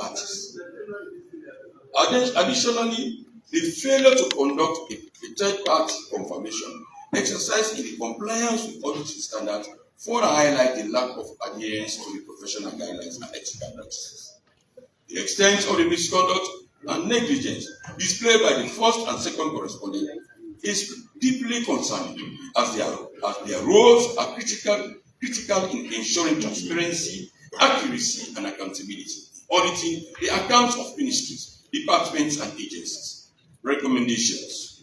parties. Additionally, the failure to conduct a third-party confirmation exercise in compliance with auditing standards further highlight the lack of adherence to the professional guidelines and ethical practices. The extent of the misconduct and negligence displayed by the first and second correspondent is deeply concerning, as their roles are critical in ensuring transparency, accuracy, and accountability, auditing the accounts of ministries, departments, and agencies. Recommendations.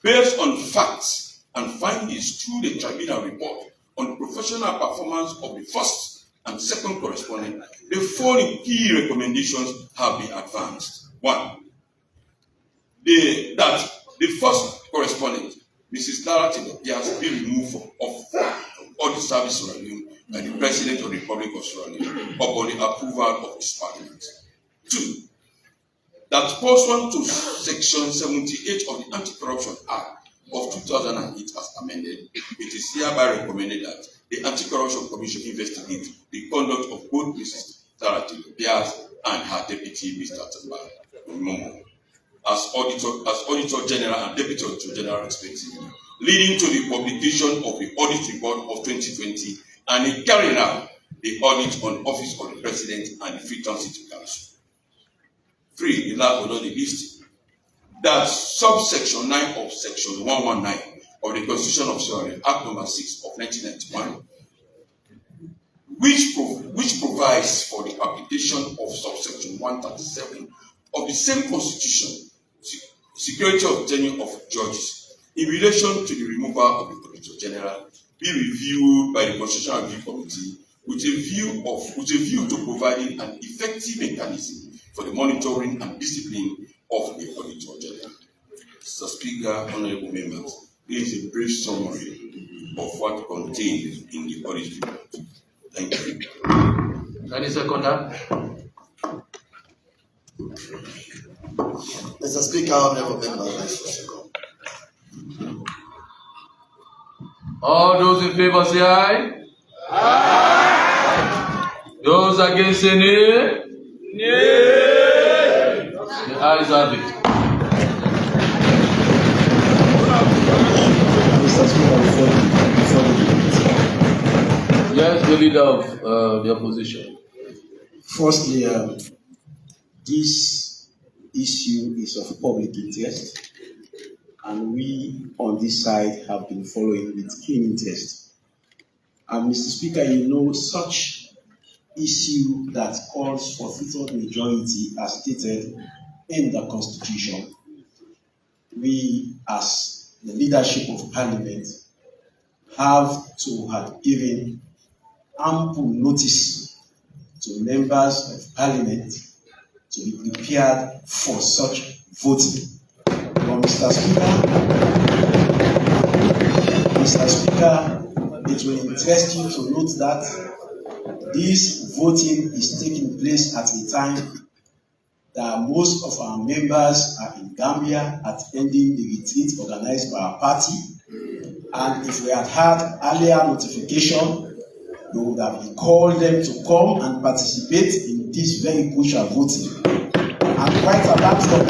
Based on facts and findings through the Tribunal report on the professional performance of the first and second correspondent, the following key recommendations have been advanced. 1. That the first correspondent, Mrs. Lara, has been removed from audit service Leone by the President of the Republic of Sierra Leone upon the approval of his Parliament. 2. That pursuant to Section 78 of the Anti-Corruption Act of 2008 as amended, it is hereby recommended that the Anti-Corruption Commission investigate the conduct of both Mrs. Lara and her deputy, Mr. Momo, as Auditor General and Deputy Auditor General respectively, leading to the publication of the audit report of 2020 and the carrying out the audit on office of the President and the Freetown City Council. 3. The last but not the least, that subsection 9 of Section 119 of the Constitution of Sierra Leone, Act No. 6 of 1991, which provides for the application of subsection 137 of the same Constitution, security of tenure of judges, in relation to the removal of the Auditor General, be reviewed by the Constitutional Review Committee with a view to providing an effective mechanism for the monitoring and discipline of the Auditor General. Mr. Speaker, honorable members, this is a brief summary of what contained in the audit report. Thank you. Any seconder? Mr. Speaker, honorable members, all those in favor say aye. Aye. Those against say nay. Nay. The ayes have it. Mr. Speaker, Yes, the leader of the opposition. firstly, this issue is of public interest, and we on this side have been following with keen interest. And Mr. Speaker, you know, such issue that calls for two-thirds majority as stated in the Constitution, we as the leadership of Parliament have to have given ample notice to members of Parliament to be prepared for such voting. But Mr. Speaker, it will interest you to note that this voting is taking place at a time that most of our members are in Gambia attending the retreat organized by our party. And if we had had earlier notification, we would have called them to come and participate in this very crucial voting. And quite apart from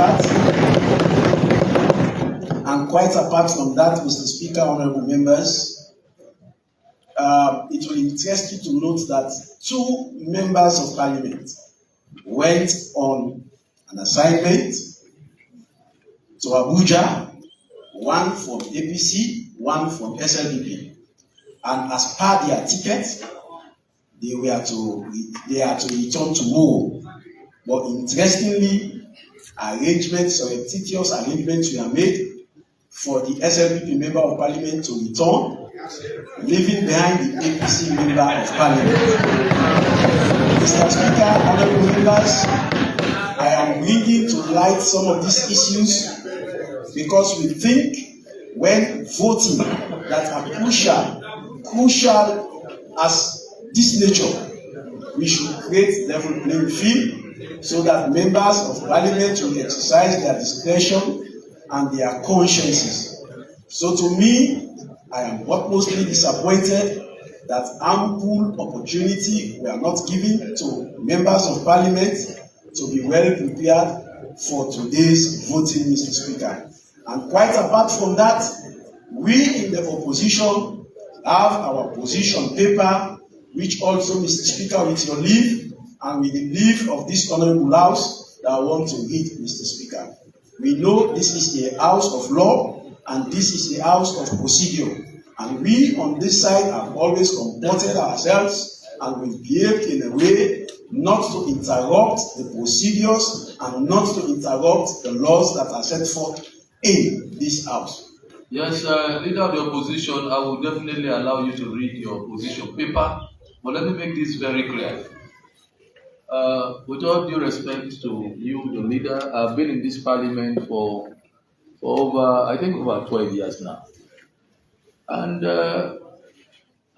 that, Mr. Speaker, honorable members, it will interest you to note that 2 members of Parliament went on an assignment to Abuja, one from APC, one from SLDP, and as per their tickets, they are to return to home. But interestingly, surreptitious arrangements were made for the SLDP member of Parliament to return, leaving behind the APC member of Parliament. Mr. Speaker, honorable members, I am bringing to light some of these issues because we think when voting that are crucial as this nature, we should create level playing field so that members of Parliament will exercise their discretion and their consciences. So to me, I am utmostly disappointed that ample opportunity were not given to members of Parliament to be well prepared for today's voting, Mr. Speaker. And quite apart from that, we in the opposition have our position paper, which also, Mr. Speaker, with your leave and with the leave of this honorable house, that I want to read, Mr. Speaker. We know this is a house of law and this is a house of procedure. And we on this side have always comported ourselves and we've behaved in a way not to interrupt the procedures and not to interrupt the laws that are set forth in this house. Yes, leader of the opposition, I will definitely allow you to read your opposition paper, but let me make this very clear. With all due respect to you, the leader, I've been in this parliament for over, I think, over 12 years now. And I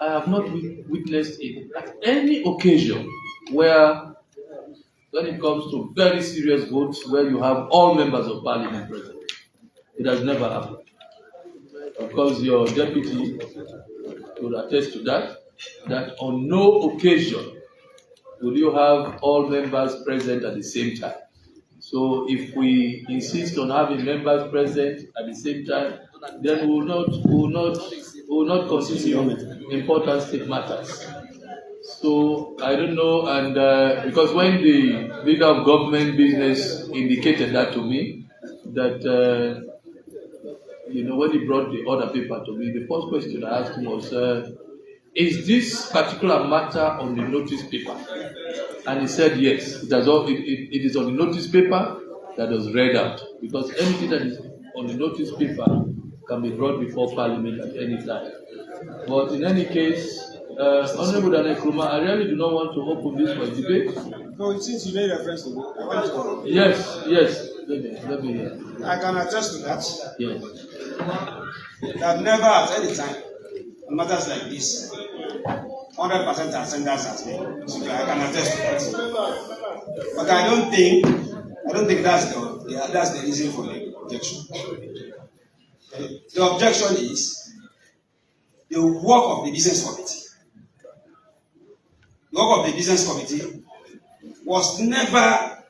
have not witnessed it at any occasion where, when it comes to very serious votes, where you have all members of parliament present. It has never happened. Of course, your deputy will attest to that on no occasion will you have all members present at the same time. So if we insist on having members present at the same time, then we will not continue important state matters. So I don't know, and because when the leader of government business indicated that to me, that when he brought the order paper to me, the first question I asked him was, is this particular matter on the notice paper? And he said yes, it is on the notice paper that was read out, because anything that is on the notice paper can be brought before Parliament at any time. But in any case, Honorable Daniel Krumah, I really do not want to open this for debate. No, since you made reference to me, I want to. Yes. Let me hear. I can attest to that. Yes. I've never at any time, on matters like this, 100% attendance has been. So I can attest to that. But I don't think that's the reason for the objection. The objection is the work of the business committee. The work of the business committee was never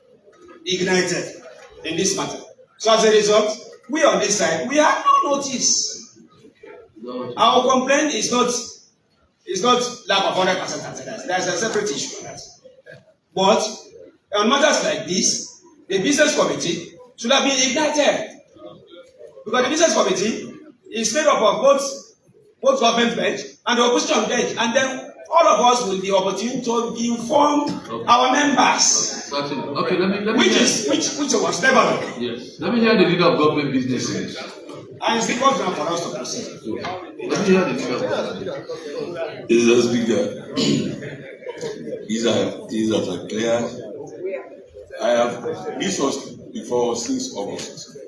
ignited in this matter. So as a result, we on this side, we have no notice. Our complaint is not lack of 100% attendance. There's a separate issue on that. But on matters like this, the business committee should have been ignited. Because the business committee is made up of both government bench and the opposition bench, and then all of us will be opportune to inform our members. Okay, let me which was never done. Yes. Let me hear the leader of government business. And it's difficult now for us to proceed. Let me hear the leader of government. Mr. Speaker, these are clear. This was before since August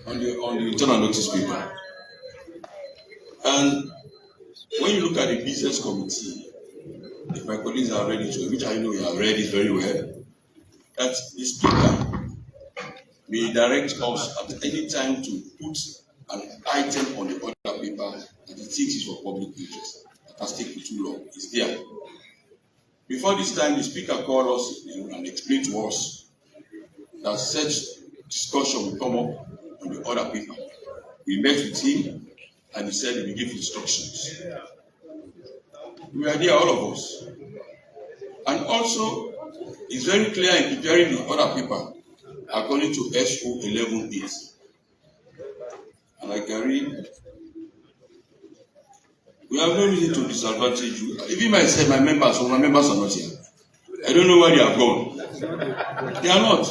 on the internal notice paper. And when you look at the business committee, if my colleagues are ready to, which I know you have read it very well, that the speaker may direct us at any time to put an item on the order paper that he thinks is for public interest. That has taken too long. It's there. Before this time, the speaker called us and explained to us that such discussion will come up on the order paper. We met with him and he said he will give instructions. We are there, all of us. And also, it's very clear in preparing the order paper according to SO 11.8. And I can read. We have no reason to disadvantage you. Even myself, my members are not here. I don't know where they have gone. They are not.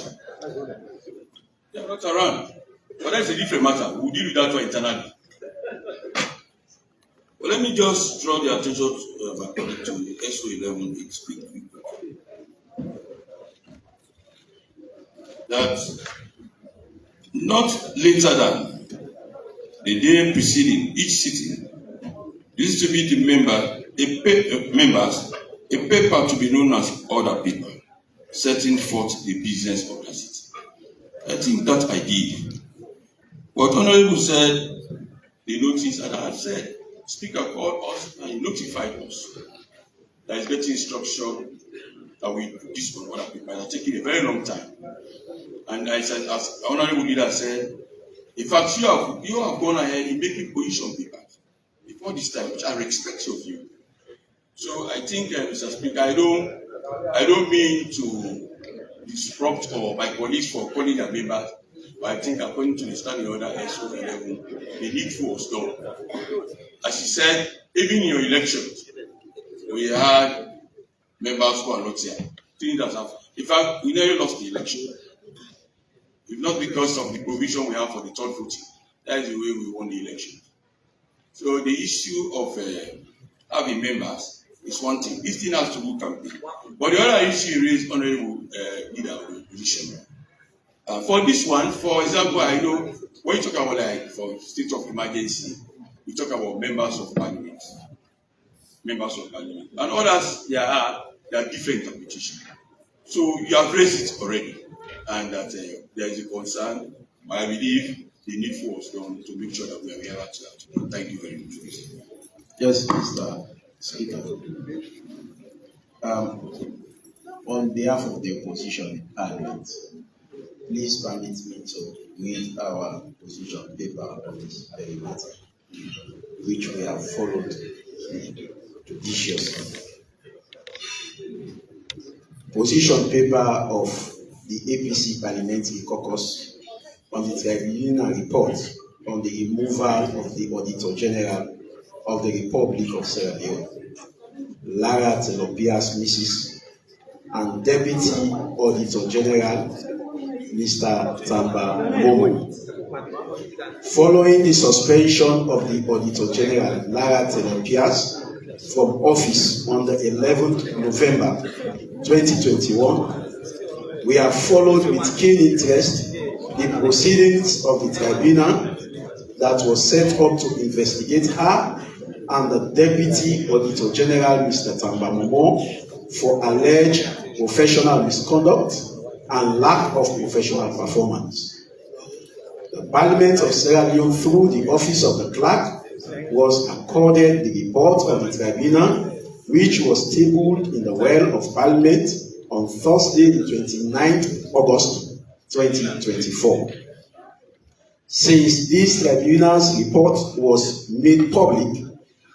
They are not around. But that's a different matter. We'll deal with that one internally. But let me just draw the attention to the SO 11.8. That not later than the day preceding each sitting, distribute the members a paper to be known as order paper, setting forth the business of the city. I think that I did. What Honorable said, the notice, and I have said, Speaker called us and notified us that he's getting instruction that we put this on other papers. It has taken a very long time. And as Honorable Leader said, in fact, you have gone ahead in making position papers before this time, which I respect of you. So I think, Mr. Speaker, I don't mean to disrupt or my colleagues for calling their members, but I think according to the standing order SO 11, the needful was done. As you said, even in your elections, we had members who are not here. In fact, we nearly lost the election. If not because of the provision we have for the third voting, that is the way we won the election. So the issue of having members is one thing. This thing has to do campaign. But the other issue is honorable leader of the opposition. For this one, for example, I know when you talk about like for state of emergency, we talk about members of parliament. Members of parliament. And others, there are different interpretations. So you have raised it already. And that there is a concern. I believe the needful was done to make sure that we are here to that. Thank you very much. Yes, Mr. Speaker. On behalf of the opposition in Parliament, please permit me to read our position paper on this very matter, which we have followed judiciously. Position paper of the APC Parliamentary Caucus on the Tribunal report on the removal of the Auditor General of the Republic of Sierra Leone, Lara Mrs. and Deputy Auditor General, Mr. Tamba Momo. Following the suspension of the Auditor General, Lara from office on the 11th November 2021, we have followed with keen interest the proceedings of the tribunal that was set up to investigate her and the Deputy Auditor General, Mr. Tamba Momo, for alleged professional misconduct and lack of professional performance. The Parliament of Sierra Leone, through the Office of the Clerk, was accorded the report of the tribunal, which was tabled in the Well of Parliament on Thursday, the 29th August 2024. Since this tribunal's report was made public,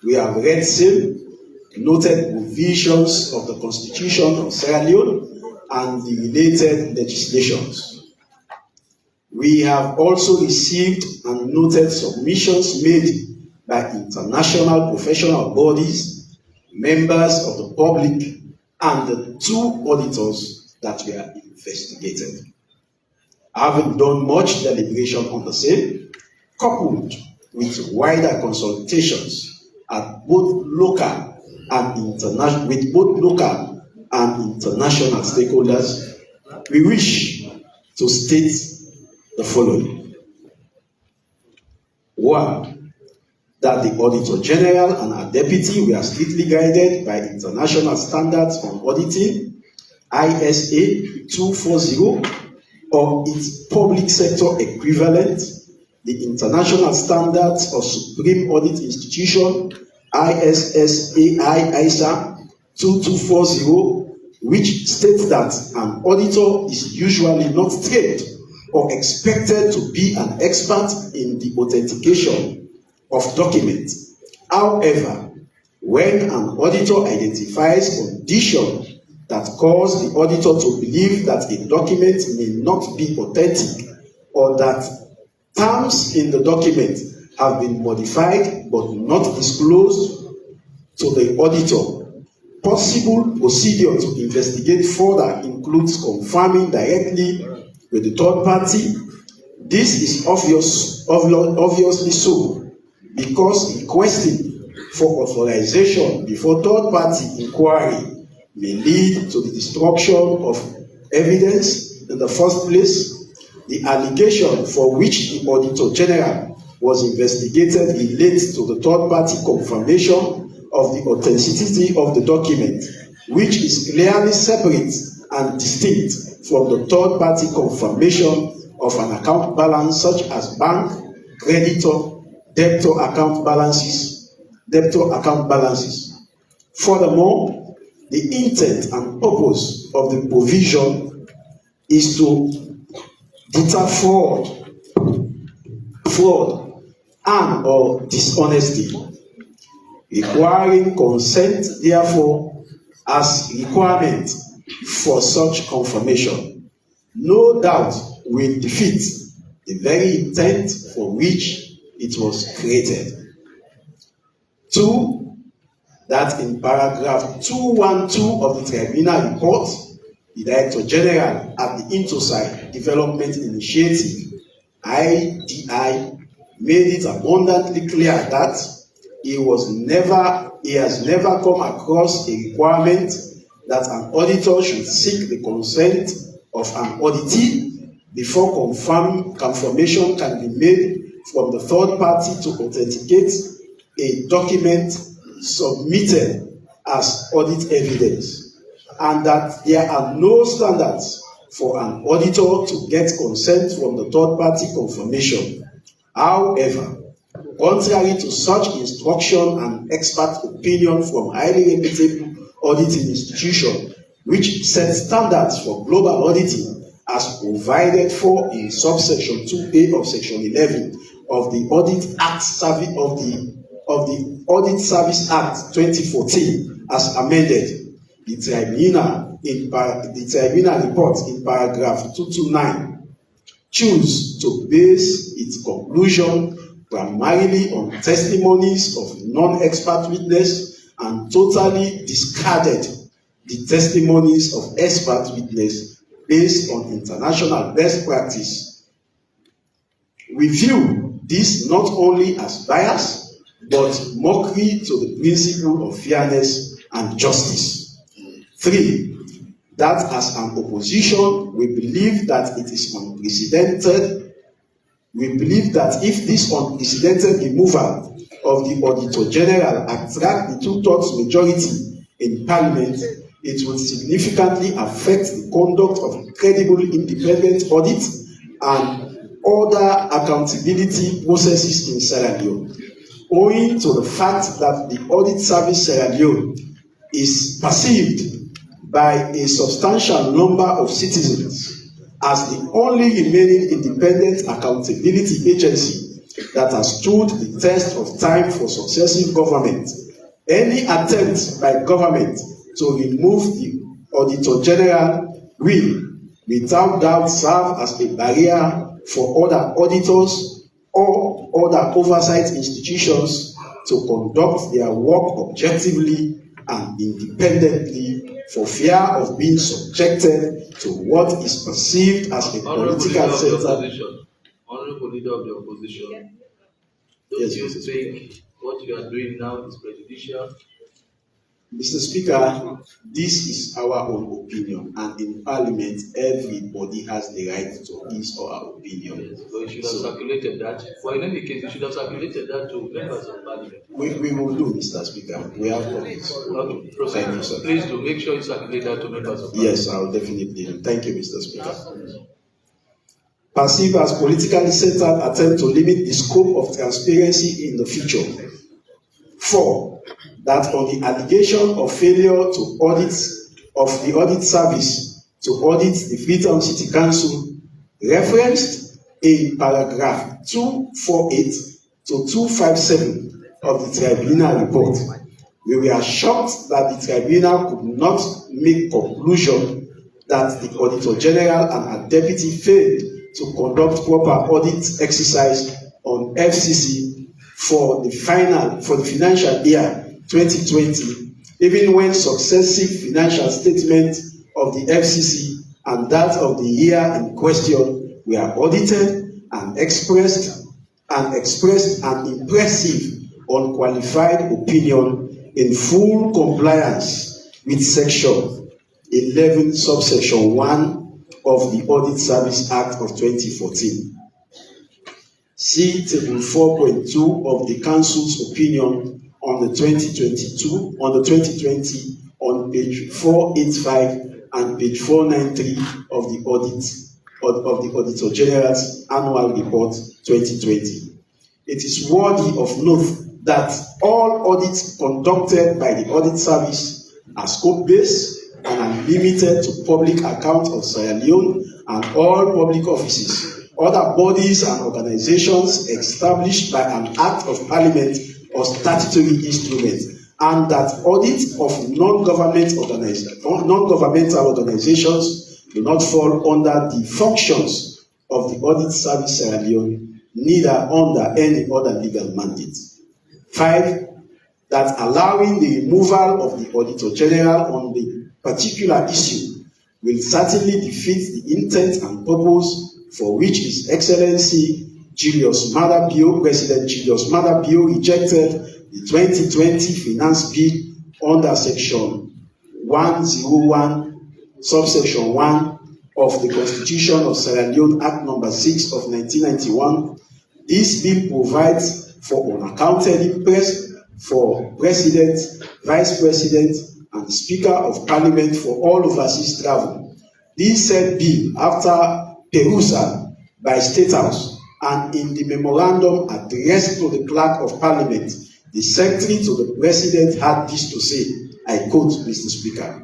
we have read same, noted provisions of the Constitution of Sierra Leone and the related legislations. We have also received and noted submissions made by international professional bodies, members of the public, and the two auditors that were investigated. Having done much deliberation on the same, coupled with wider consultations at both local and international stakeholders, we wish to state the following. One, that the Auditor General and our Deputy were strictly guided by international standards on auditing, ISA 240, or its public sector equivalent, the International Standards of Supreme Audit Institution, ISSAI-ISA 2240, which states that an auditor is usually not trained or expected to be an expert in the authentication of documents. However, when an auditor identifies conditions that cause the auditor to believe that a document may not be authentic, or that terms in the document have been modified but not disclosed to the auditor, possible procedure to investigate further includes confirming directly with the third party. This is obviously so, because requesting for authorization before third-party inquiry may lead to the destruction of evidence in the first place. The allegation for which the Auditor General was investigated relates to the third-party confirmation of the authenticity of the document, which is clearly separate and distinct from the third-party confirmation of an account balance, such as bank, creditor, debtor account balances. Furthermore, The intent and purpose of the provision is to deter fraud and or dishonesty, requiring consent therefore as requirement for such confirmation, no doubt will defeat the very intent for which it was created. 2. That in paragraph 212 of the Tribunal report, the Director General at the Intosite Development Initiative, IDI, made it abundantly clear that he has never come across a requirement that an auditor should seek the consent of an auditee before confirmation can be made from the third party to authenticate a document submitted as audit evidence, and that there are no standards for an auditor to get consent from the third party confirmation. However, contrary to such instruction and expert opinion from highly reputable auditing institutions, which set standards for global auditing as provided for in subsection 2A of section 11 of the Audit Act of the Audit Service Act 2014 as amended, the Tribunal report in paragraph 229 choose to base its conclusion primarily on testimonies of non-expert witness and totally discarded the testimonies of expert witness based on international best practice. We view this not only as bias, but mockery to the principle of fairness and justice. 3. That as an opposition, we believe that it is unprecedented. We believe that if this unprecedented removal of the Auditor General attract the 2/3 majority in Parliament, it will significantly affect the conduct of credible independent audit and other accountability processes in Sierra Leone, owing to the fact that the Audit Service Sierra Leone is perceived by a substantial number of citizens as the only remaining independent accountability agency that has stood the test of time for successive government. Any attempt by government to remove the Auditor General will, without doubt, serve as a barrier for other auditors or other oversight institutions to conduct their work objectively and independently, for fear of being subjected to what is perceived as a political center. Honorable Leader of the Opposition, don't you think what you are doing now is prejudicial? Mr. Speaker, this is our own opinion, and in Parliament, everybody has the right to his or her opinion. Yes, so you should have circulated that. Well, in any case, you should have circulated that to members of Parliament. We will do, Mr. Speaker. We have copies. Okay, proceed. Please do make sure you circulate that to members of Parliament. Yes, I will definitely do. Thank you, Mr. Speaker. Perceived as politically centered attempt to limit the scope of transparency in the future. 4. That on the allegation of failure to audit of the audit service to audit the Freetown City Council referenced in paragraph 248 to 257 of the Tribunal report, we were shocked that the Tribunal could not make conclusion that the Auditor General and her deputy failed to conduct proper audit exercise on FCC for the financial year 2020, even when successive financial statements of the FCC and that of the year in question were audited and expressed an impressive unqualified opinion in full compliance with section 11 subsection 1 of the Audit Service Act of 2014. See table 4.2 of the Council's opinion on the 2020 on page 485 and page 493 of the Auditor General's Annual Report 2020. It is worthy of note that all audits conducted by the Audit Service are scope-based and unlimited to public account of Sierra Leone and all public offices, other bodies and organizations established by an Act of Parliament or statutory instrument, and that audit of non-governmental organizations do not fall under the functions of the Audit Service Sierra Leone, neither under any other legal mandate. 5. That allowing the removal of the Auditor General on the particular issue will certainly defeat the intent and purpose for which His Excellency Julius Maada Bio, President Julius Maada Bio, rejected the 2020 Finance Bill under Section 101, subsection 1 of the Constitution of Sierra Leone Act No. 6 of 1991. This bill provides for unaccounted interest for President, Vice President, and Speaker of Parliament for all overseas travel. This said bill, after perusal by State House and in the memorandum addressed to the Clerk of Parliament, the Secretary to the President had this to say, I quote, Mr. Speaker,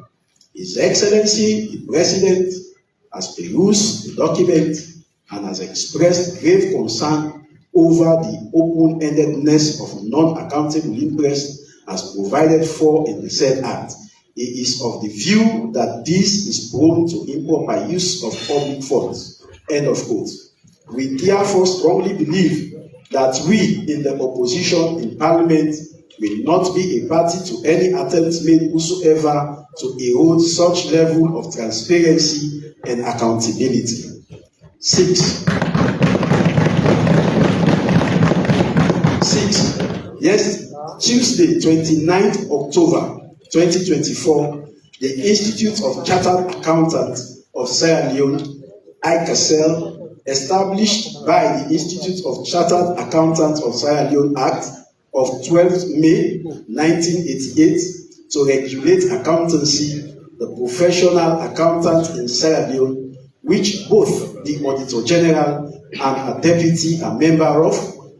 His Excellency the President has perused the document and has expressed grave concern over the open-endedness of non-accountable interest as provided for in the said Act. He is of the view that this is prone to improper use of public funds. End of quote. We therefore strongly believe that we in the opposition in Parliament will not be a party to any attempt made whatsoever to erode such level of transparency and accountability. 6. Yes, Tuesday, 29th October 2024, the Institute of Chartered Accountants of Sierra Leone, ICASL, established by the Institute of Chartered Accountants of Sierra Leone Act of 12th May 1988 to regulate accountancy, the professional accountant in Sierra Leone, which both the Auditor General and her deputy are member of,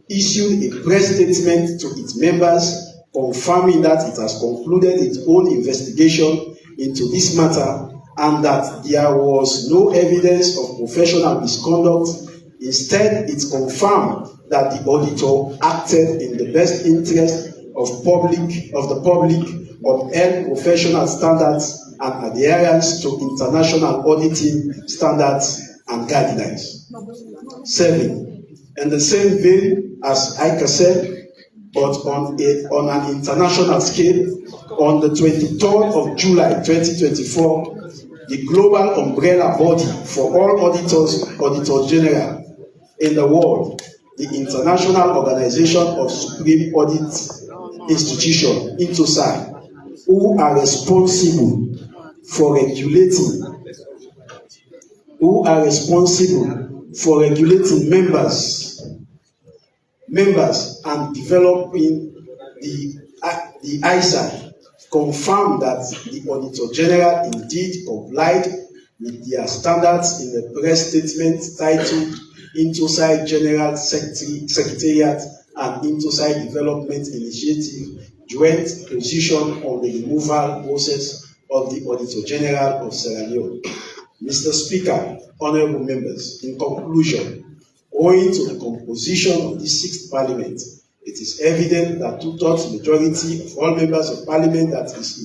issued a press statement to its members confirming that it has concluded its own investigation into this matter and that there was no evidence of professional misconduct. Instead, it confirmed that the auditor acted in the best interest of the public, upheld professional standards and adherence to international auditing standards and guidelines. 7. In the same vein as ICASL, but on an international scale, on the 23rd of July 2024, the global umbrella body for all auditors, Auditor General in the world, the International Organization of Supreme Audit Institution, INTOSAI, who are responsible for regulating members and developing the ISA, confirmed that the Auditor General indeed complied with their standards in the press statement titled INTOSAI General Secretariat and INTOSAI Development Initiative Joint Position on the Removal Process of the Auditor General of Sierra Leone. Mr. Speaker, honorable members, in conclusion, owing to the composition of this sixth Parliament, it is evident that two-thirds majority of all members of Parliament that is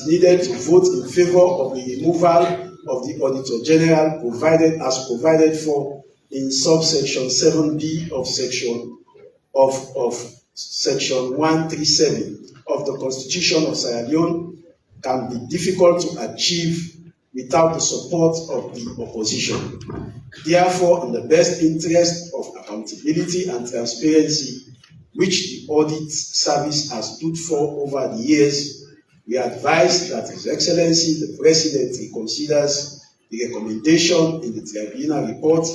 needed to vote in favour of the removal of the Auditor General provided for in subsection 7b of section 137 of the Constitution of Sierra Leone can be difficult to achieve without the support of the opposition. Therefore, in the best interest of accountability and transparency, which the Audit Service has stood for over the years, we advise that His Excellency the President reconsiders the recommendation in the Tribunal report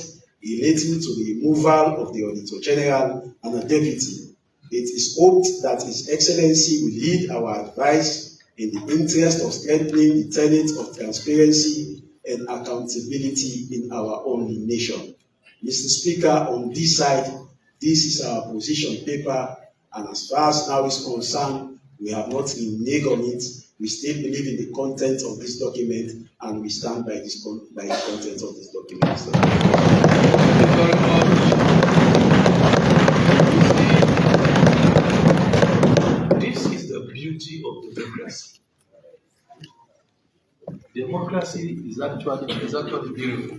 relating to the removal of the Auditor General and the Deputy. It is hoped that His Excellency will lead our advice in the interest of strengthening the tenets of transparency and accountability in our own nation. Mr. Speaker, on this side, this is our position paper, and as far as now is concerned, we have not reneged on it, We still believe in the content of this document, and we stand by by the content of this document. So, Thank you very much. This is the beauty of democracy. Democracy is actually beautiful.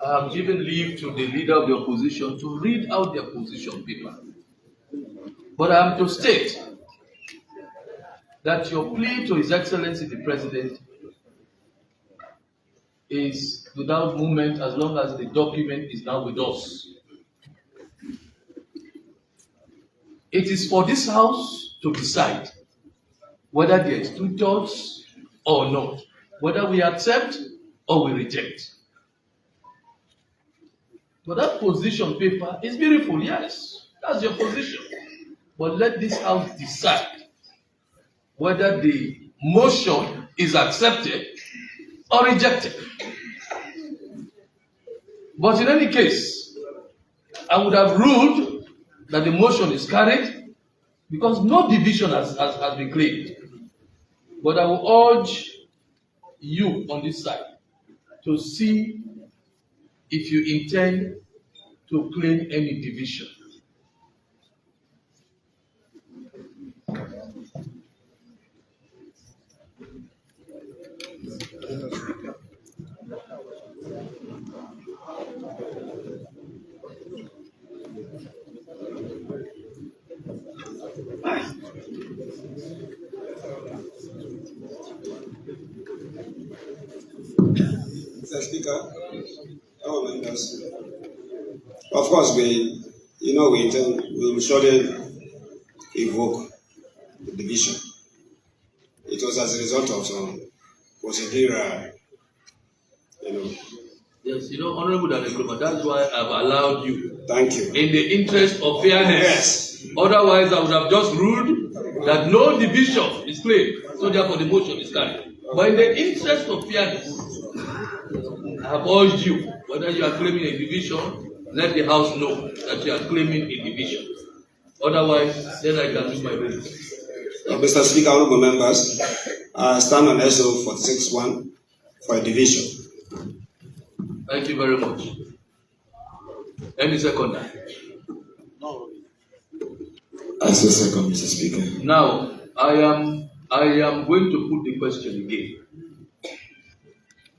I have given leave to the leader of the opposition to read out the opposition paper. But I am to state that your plea to His Excellency the President is without movement as long as the document is now with us. It is for this House to decide whether there is 2/3 or not, whether we accept or we reject. But that position paper is beautiful, yes, that's your position. But let this House decide whether the motion is accepted or rejected. But in any case, I would have ruled that the motion is carried because no division has been claimed. But I will urge you on this side to see if you intend to claim any division. Mr. Speaker, our members, of course, we will surely evoke the division. It was as a result of some procedural, Yes, Honorable Danekroma, that's why I've allowed you. Thank you. In the interest of fairness. Yes. Otherwise, I would have just ruled that no division is claimed, so therefore the motion is carried. But in the interest of fairness, I have urged you, whether you are claiming a division, let the House know that you are claiming a division. Otherwise, then I can do my business. Mr. Speaker, honorable members, I stand on SO 46-1 for a division. Thank you very much. Any seconder? I say second, Mr. Speaker. Now, I am going to put the question again.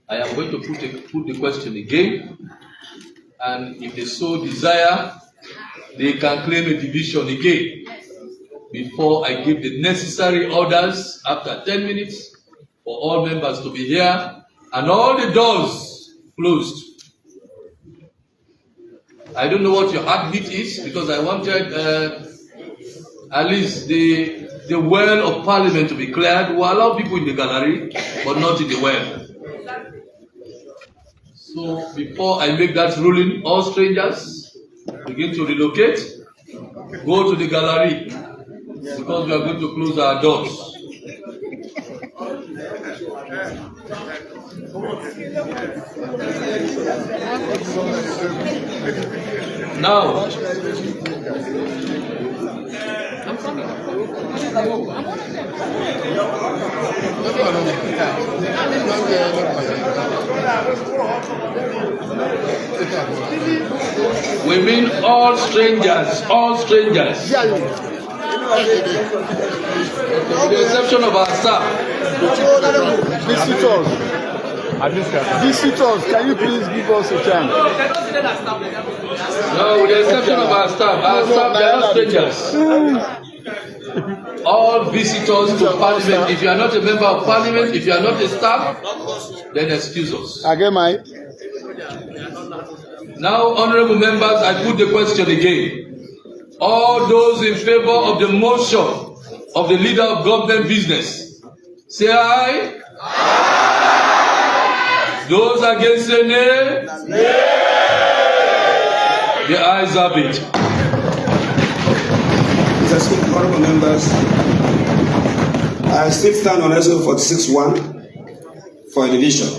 I am going to put the question again, and if they so desire, they can claim a division again before I give the necessary orders after 10 minutes for all members to be here and all the doors closed. I don't know what your heartbeat is because I wanted at least the well of Parliament to be cleared. We'll allow people in the gallery, but not in the well. So before I make that ruling, all strangers begin to relocate, go to the gallery, because we are going to close our doors. Now, I'm coming. We mean all strangers, all strangers. With the exception of our staff. Visitors, can you please give us a chance? No, with the exception of our staff they are not strangers. All visitors to Parliament. If you are not a member of Parliament, if you are not a staff, then excuse us. Again, Mike. Now, honorable members, I put the question again. All those in favor of the motion of the leader of government business, say aye. Aye. Those against say nay. Nay. The ayes have it. Mr. Speaker, honorable members, I still stand on SO 46-1 for a division.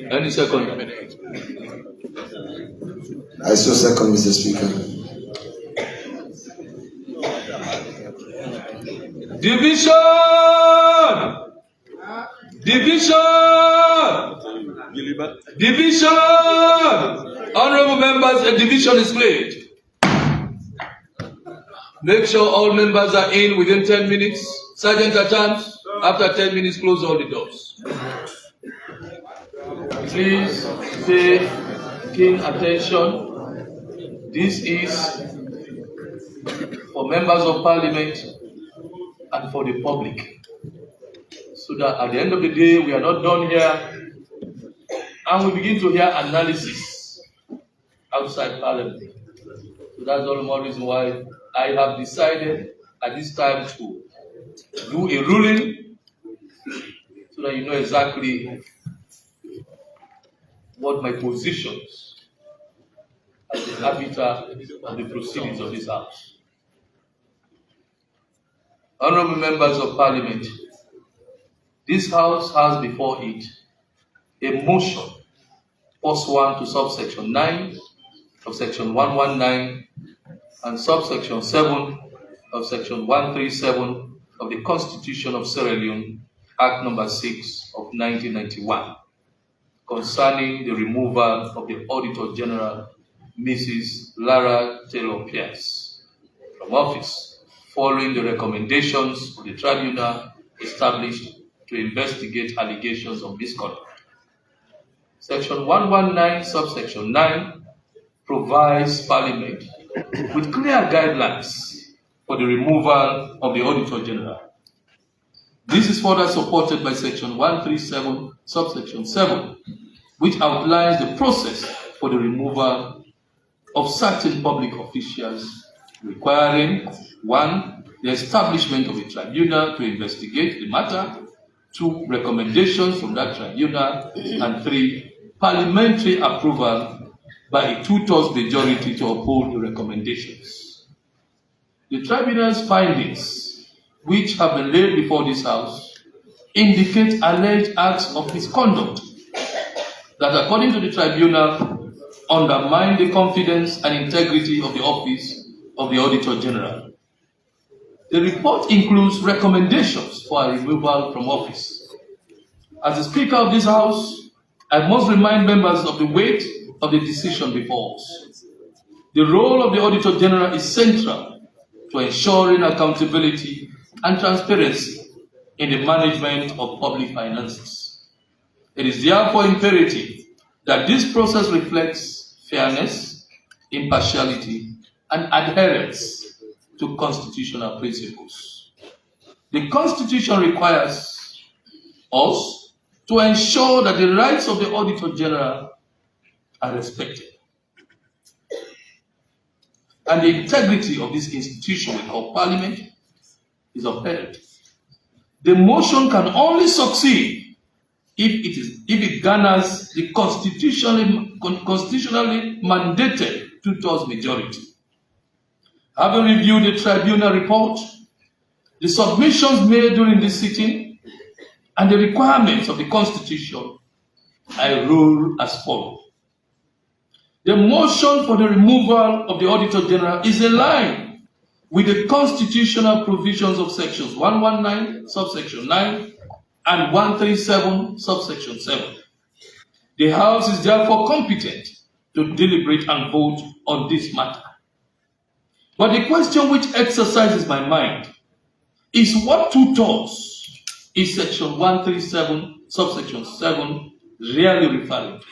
Any second? I so second, Mr. Speaker. Division! Division! Division! Honorable members, a division is played. Make sure all members are in within 10 minutes. Sergeant at arms, after 10 minutes, close all the doors. Please pay keen attention. This is for members of parliament and for the public. So that at the end of the day, we are not done here and we begin to hear analysis outside parliament. So that's all the more reason why I have decided at this time to do a ruling so that you know exactly what my positions as the arbiter of the proceedings of this house. Honorable members of parliament, this house has before it a motion pursuant to subsection 9 of section 119 and subsection 7 of section 137 of the Constitution of Sierra Leone, Act number 6 of 1991, concerning the removal of the Auditor General, Mrs. Lara Pierce, from office, following the recommendations of the tribunal established to investigate allegations of misconduct. Section 119, subsection 9, provides Parliament with clear guidelines for the removal of the Auditor General. This is further supported by Section 137, subsection 7, which outlines the process for the removal of certain public officials, requiring 1. The establishment of a tribunal to investigate the matter, 2. Recommendations from that tribunal, and 3. Parliamentary approval by a 2/3 majority to uphold the recommendations. The tribunal's findings, which have been laid before this House, indicate alleged acts of misconduct that, according to the tribunal, undermine the confidence and integrity of the office of the Auditor General. The report includes recommendations for a removal from office. As the Speaker of this House, I must remind members of the weight of the decision before us. The role of the Auditor General is central to ensuring accountability and transparency in the management of public finances. It is therefore imperative that this process reflects fairness, impartiality, and adherence to constitutional principles. The Constitution requires us to ensure that the rights of the Auditor General are respected and the integrity of this institution we call Parliament is upheld. The motion can only succeed if it garners the constitutionally mandated 2/3 majority. Having reviewed the tribunal report, the submissions made during this sitting, and the requirements of the Constitution, I rule as follows. The motion for the removal of the Auditor General is in line with the constitutional provisions of sections 119, subsection 9, and 137, subsection 7. The House is therefore competent to deliberate and vote on this matter. But the question which exercises my mind is what 2/3 is section 137, subsection 7 really referring to?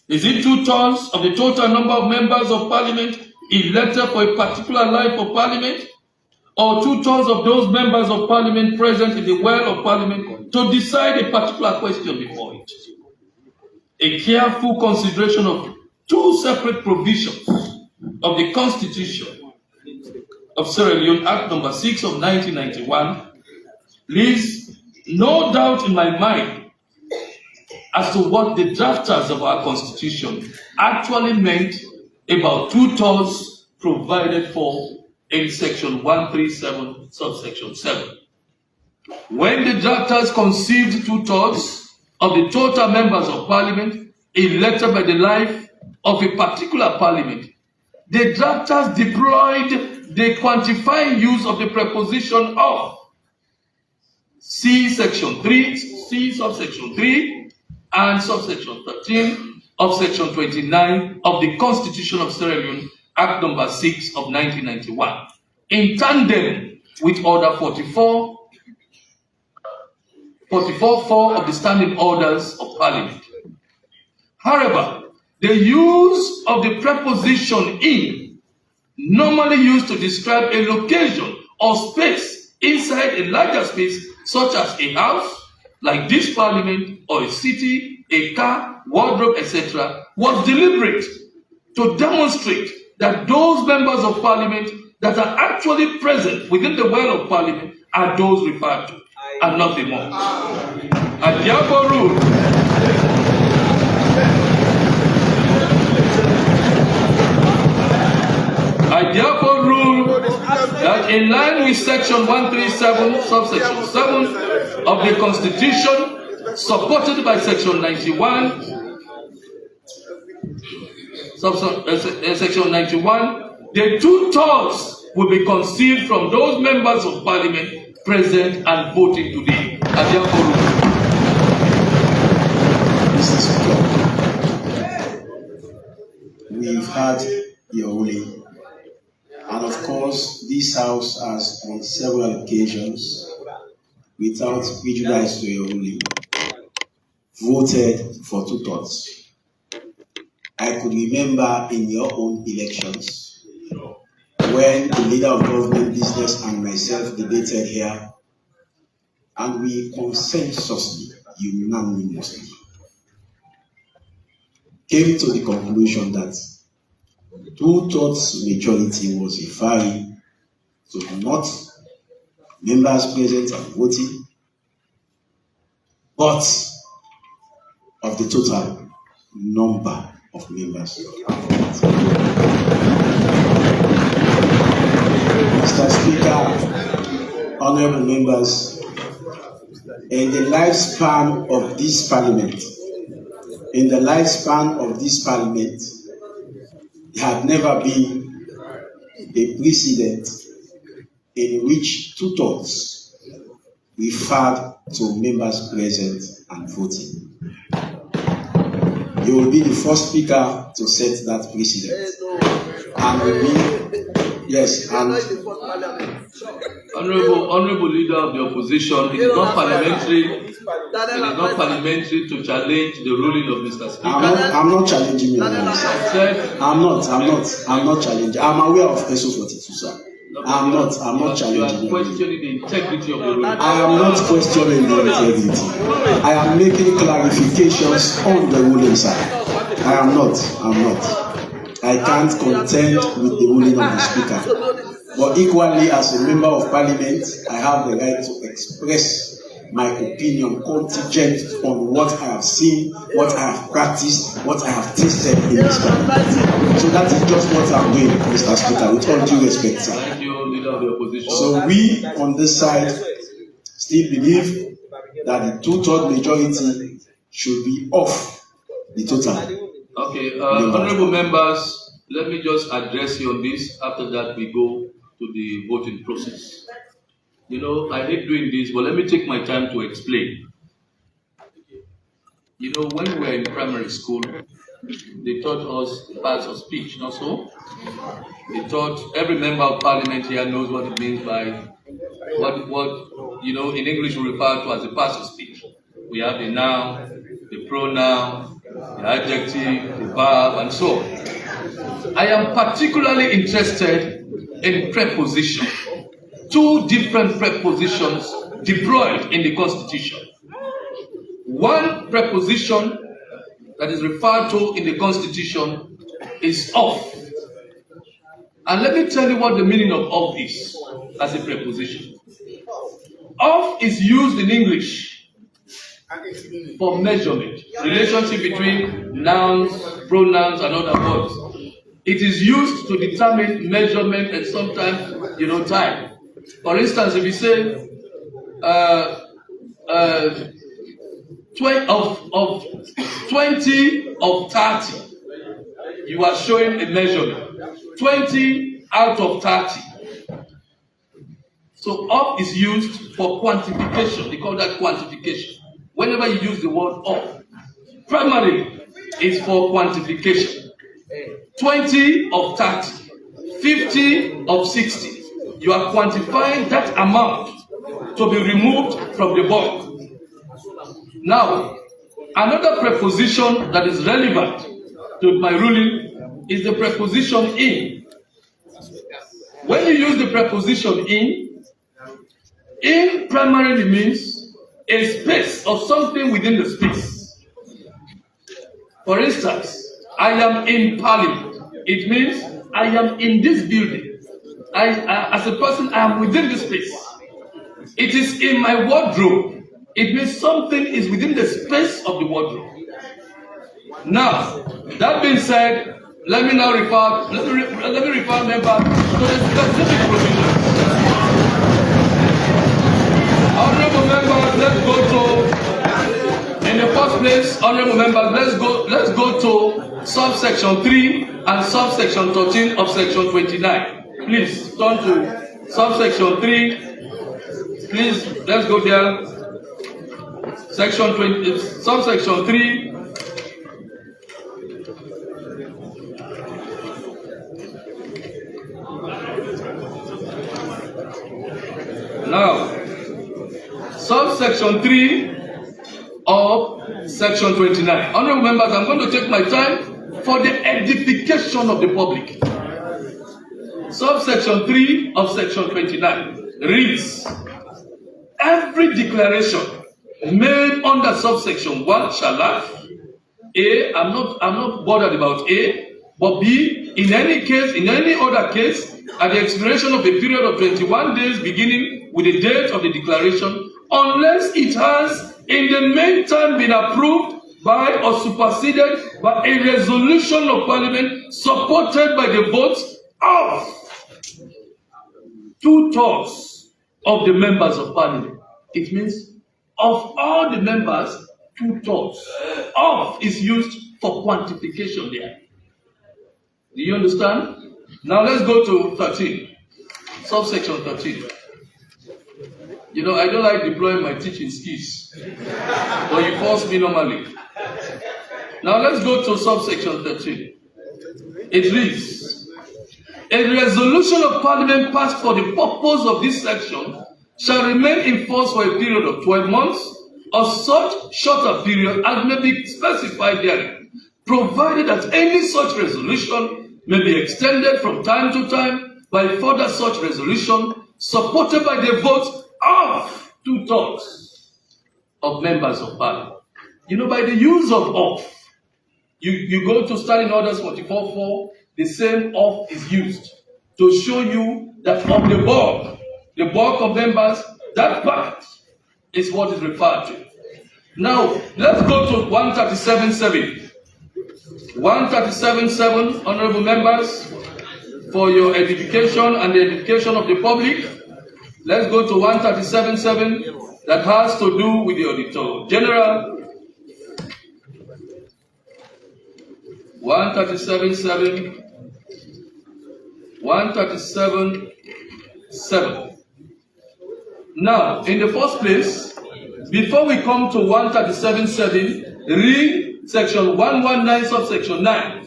Is it 2/3 of the total number of members of Parliament elected for a particular life of Parliament, or 2/3 of those members of Parliament present in the well of Parliament to decide a particular question before it? A careful consideration of two separate provisions of the Constitution of Sierra Leone, Act number 6 of 1991, leaves no doubt in my mind as to what the drafters of our Constitution actually meant about 2/3 provided for in section 137, subsection 7. When the drafters conceived 2/3 of the total members of Parliament elected by the life of a particular Parliament, the drafters deployed the quantifying use of the preposition of. See section 3, see subsection 3 and subsection 13 of section 29 of the Constitution of Sierra Leone, Act number 6 of 1991, in tandem with Order 44.4 of the Standing Orders of Parliament. However, the use of the preposition in, normally used to describe a location or space inside a larger space, such as a house, like this Parliament, or a city, a car, wardrobe, etc., was deliberate to demonstrate that those members of Parliament that are actually present within the well of Parliament are those referred to, and nothing more. And therefore rule that in line with section 137, subsection 7 of the Constitution, supported by section 91, section 91, the 2/3 will be concealed from those members of Parliament present and voting today. And therefore rule. We've had your ruling. And of course, this House has on several occasions, without prejudice to your ruling, voted for 2/3. I could remember in your own elections, when the leader of government, business, and myself debated here, and we consensusly, unanimously, came to the conclusion that 2/3 majority was referring to not members present and voting, but of the total number of members. Mr. Speaker, honorable members, in the lifespan of this Parliament, there had never been a precedent in which 2/3 referred to members present and voting. You will be the first speaker to set that precedent. And will be, yes, and Honorable leader of the opposition, it is not parliamentary to challenge the ruling of Mr. Speaker. I'm not challenging you. I'm not challenging. I'm aware of SO 42, sir. I'm not challenging you. You are questioning the integrity of the ruling. I am not questioning the integrity. I am making clarifications on the ruling, sir. I am not. I can't contend with the ruling of the Speaker. But equally, as a member of Parliament, I have the right to express my opinion contingent on what I have seen, what I have practiced, what I have tasted in this Parliament. So that is just what I'm doing, Mr. Speaker, with all due respect, sir. Thank you, leader of the opposition. So we, on this side, still believe that the 2/3 majority should be off the total. Okay, honorable members, let me just address you on this. After that, we go to the voting process. You know, I hate doing this, but let me take my time to explain. You know, when we were in primary school, they taught us parts of speech, not so? They taught every member of Parliament here knows what it means by what you know, in English we refer to as the parts of speech. We have the noun, the pronoun, the adjective, the verb, and so on. I am particularly interested in preposition. 2 different prepositions deployed in the Constitution. One preposition that is referred to in the Constitution is of. And let me tell you what the meaning of is as a preposition. Of is used in English for measurement, relationship between nouns, pronouns, and other words. It is used to determine measurement and sometimes, you know, time. For instance, if you say 20 of 30, you are showing a measurement. 20 out of 30, So of is used for quantification. They call that quantification. Whenever you use the word of, primarily is for quantification. 20 of 30, 50 of 60. You are quantifying that amount to be removed from the bulk. Now, another preposition that is relevant to my ruling is the preposition in. When you use the preposition in primarily means a space or something within the space. For instance, I am in Parliament. It means I am in this building. As a person, I am within this space. It is in my wardrobe. It means something is within the space of the wardrobe. Now, that being said, let me refer members to the specific provisions. Honorable members, let's go to, in the first place, honorable members, let's go to subsection 3 and subsection 13 of section 29. Please turn to subsection 3. Please, let's go there. Section 20, subsection 3. Now, subsection 3 of section 29. Honorable members, I'm going to take my time for the edification of the public. Subsection 3 of section 29 reads, every declaration made under subsection 1 shall have A, I'm not bothered about A, but B, in any case, in any other case, at the expiration of a period of 21 days beginning with the date of the declaration, unless it has in the meantime been approved by or superseded by a resolution of Parliament supported by the votes of 2/3 of the members of Parliament. It means of all the members, 2/3. Of is used for quantification there. Do you understand? Now let's go to 13, subsection 13. You know, I don't like deploying my teaching skills, but you force me normally. Now let's go to subsection 13. It reads, a resolution of Parliament passed for the purpose of this section shall remain in force for a period of 12 months or such shorter period as may be specified therein, provided that any such resolution may be extended from time to time by further such resolution supported by the votes of 2/3 of members of Parliament. You know, by the use of, you go to Standing Orders 44:4, the same of is used to show you that of the bulk of members, that part is what is referred to. Now, let's go to 137.7. 137.7, honorable members, for your edification and the edification of the public. Let's go to 137.7 that has to do with the Auditor General. 137.7. 137.7. Now, in the first place, before we come to 137.7, read section 119 subsection 9.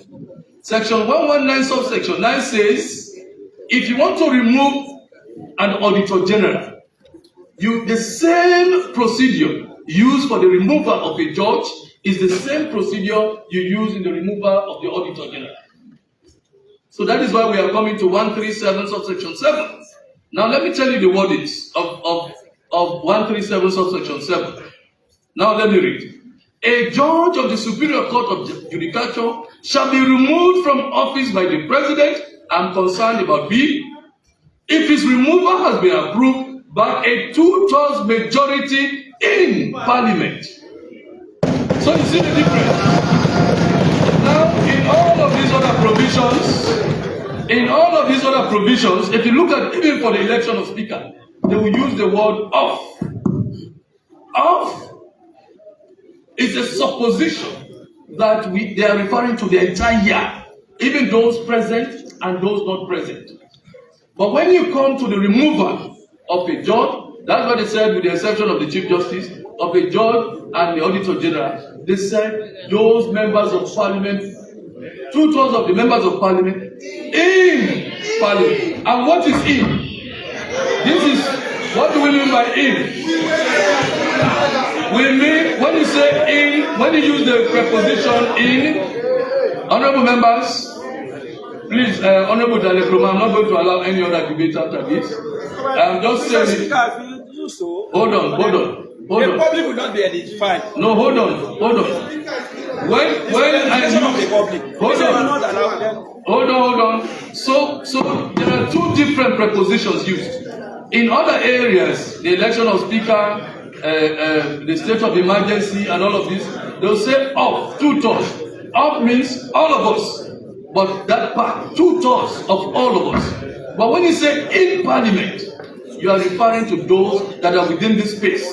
Section 119 subsection 9 says, if you want to remove an Auditor General, the same procedure used for the removal of a judge is the same procedure you use in the removal of the Auditor General. So that is why we are coming to 137 subsection 7. Now let me tell you the wordings of 137 subsection 7. Now let me read. A judge of the Superior Court of Judicature shall be removed from office by the President. I'm concerned about B. If his removal has been approved by a 2/3 majority in Parliament. So you see the difference. Now, in all of these other provisions, if you look at even for the election of Speaker, they will use the word of. Of is a supposition that they are referring to the entire year, even those present and those not present. But when you come to the removal, of a judge. That's what they said, with the exception of the Chief Justice, of a judge and the Auditor General. They said those members of Parliament, 2/3 of the members of Parliament in Parliament. And what is in? This is, what do we mean by in? We mean, when you say in, when you use the preposition in, honorable members, please, Honorable Daniel Kroma, I'm not going to allow any other debate after this. I'm just saying. Hold on. The public will not be identified. No, hold on. When I use, hold on. So there are two different prepositions used. In other areas, the election of speaker, the state of emergency, and all of this, they'll say of 2/3. Of means all of us. But that part, 2/3 of all of us. But when you say in Parliament, you are referring to those that are within this space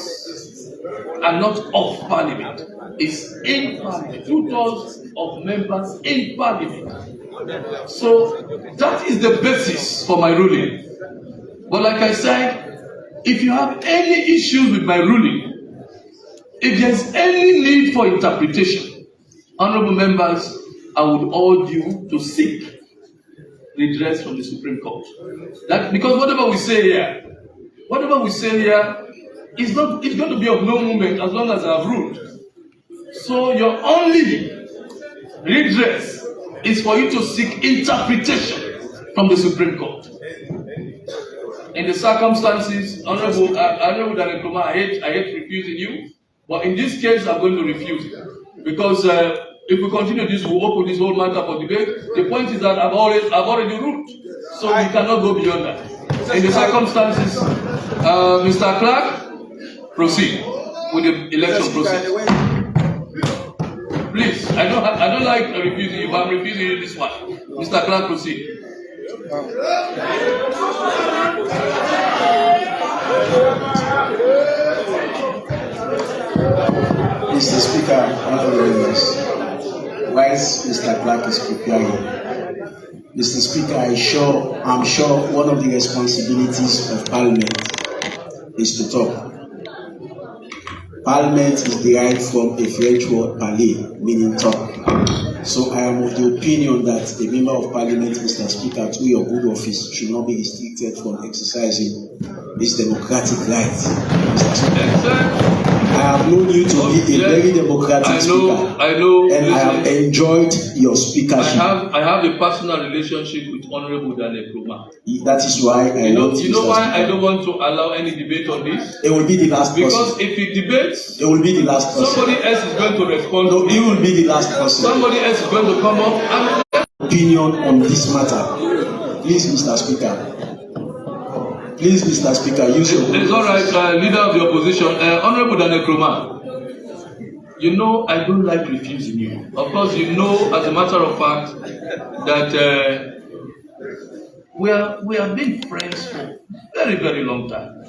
and not of Parliament. It's in Parliament. 2/3 of members in Parliament. So that is the basis for my ruling. But like I said, if you have any issues with my ruling, if there's any need for interpretation, honorable members, I would urge you to seek redress from the Supreme Court. That, because whatever we say here is not, it's going to be of no moment as long as I have ruled. So your only redress is for you to seek interpretation from the Supreme Court. In the circumstances, Honorable Daniel Kroma, I hate refusing you, but in this case, I'm going to refuse it. Because if we continue this, we'll open this whole matter for debate. The point is that I've already ruled, so we cannot go beyond that. In the circumstances, Mr. Clark, proceed with the election process. Please, I don't like refusing you, but I'm refusing you this one. Mr. Clark, proceed. Mr. Speaker, honorable members, whilst Mr. Clark is preparing, Mr. Speaker, I'm sure one of the responsibilities of Parliament is to talk. Parliament is derived from a French word parler, meaning talk. So I am of the opinion that a member of Parliament, Mr. Speaker, through your good office, should not be restricted from exercising his democratic right, Mr. Speaker. I have known you to be a very democratic speaker. I know. And I have enjoyed your speakership. I have a personal relationship with Honorable Daniel Kroma. That is why I want you know why I don't want to allow any debate on this? It will be the last person. Because if he debates, it will be the last person. Somebody else is going to respond. No, it will be the last person. Somebody else is going to come up and opinion on this matter. Please, Mr. Speaker. Please, Mr. Speaker, use your. It's all right, leader of the opposition, Honorable Daniel Kroma. You know I don't like refusing you. Of course, you know, as a matter of fact, that we have been friends for a very, very long time.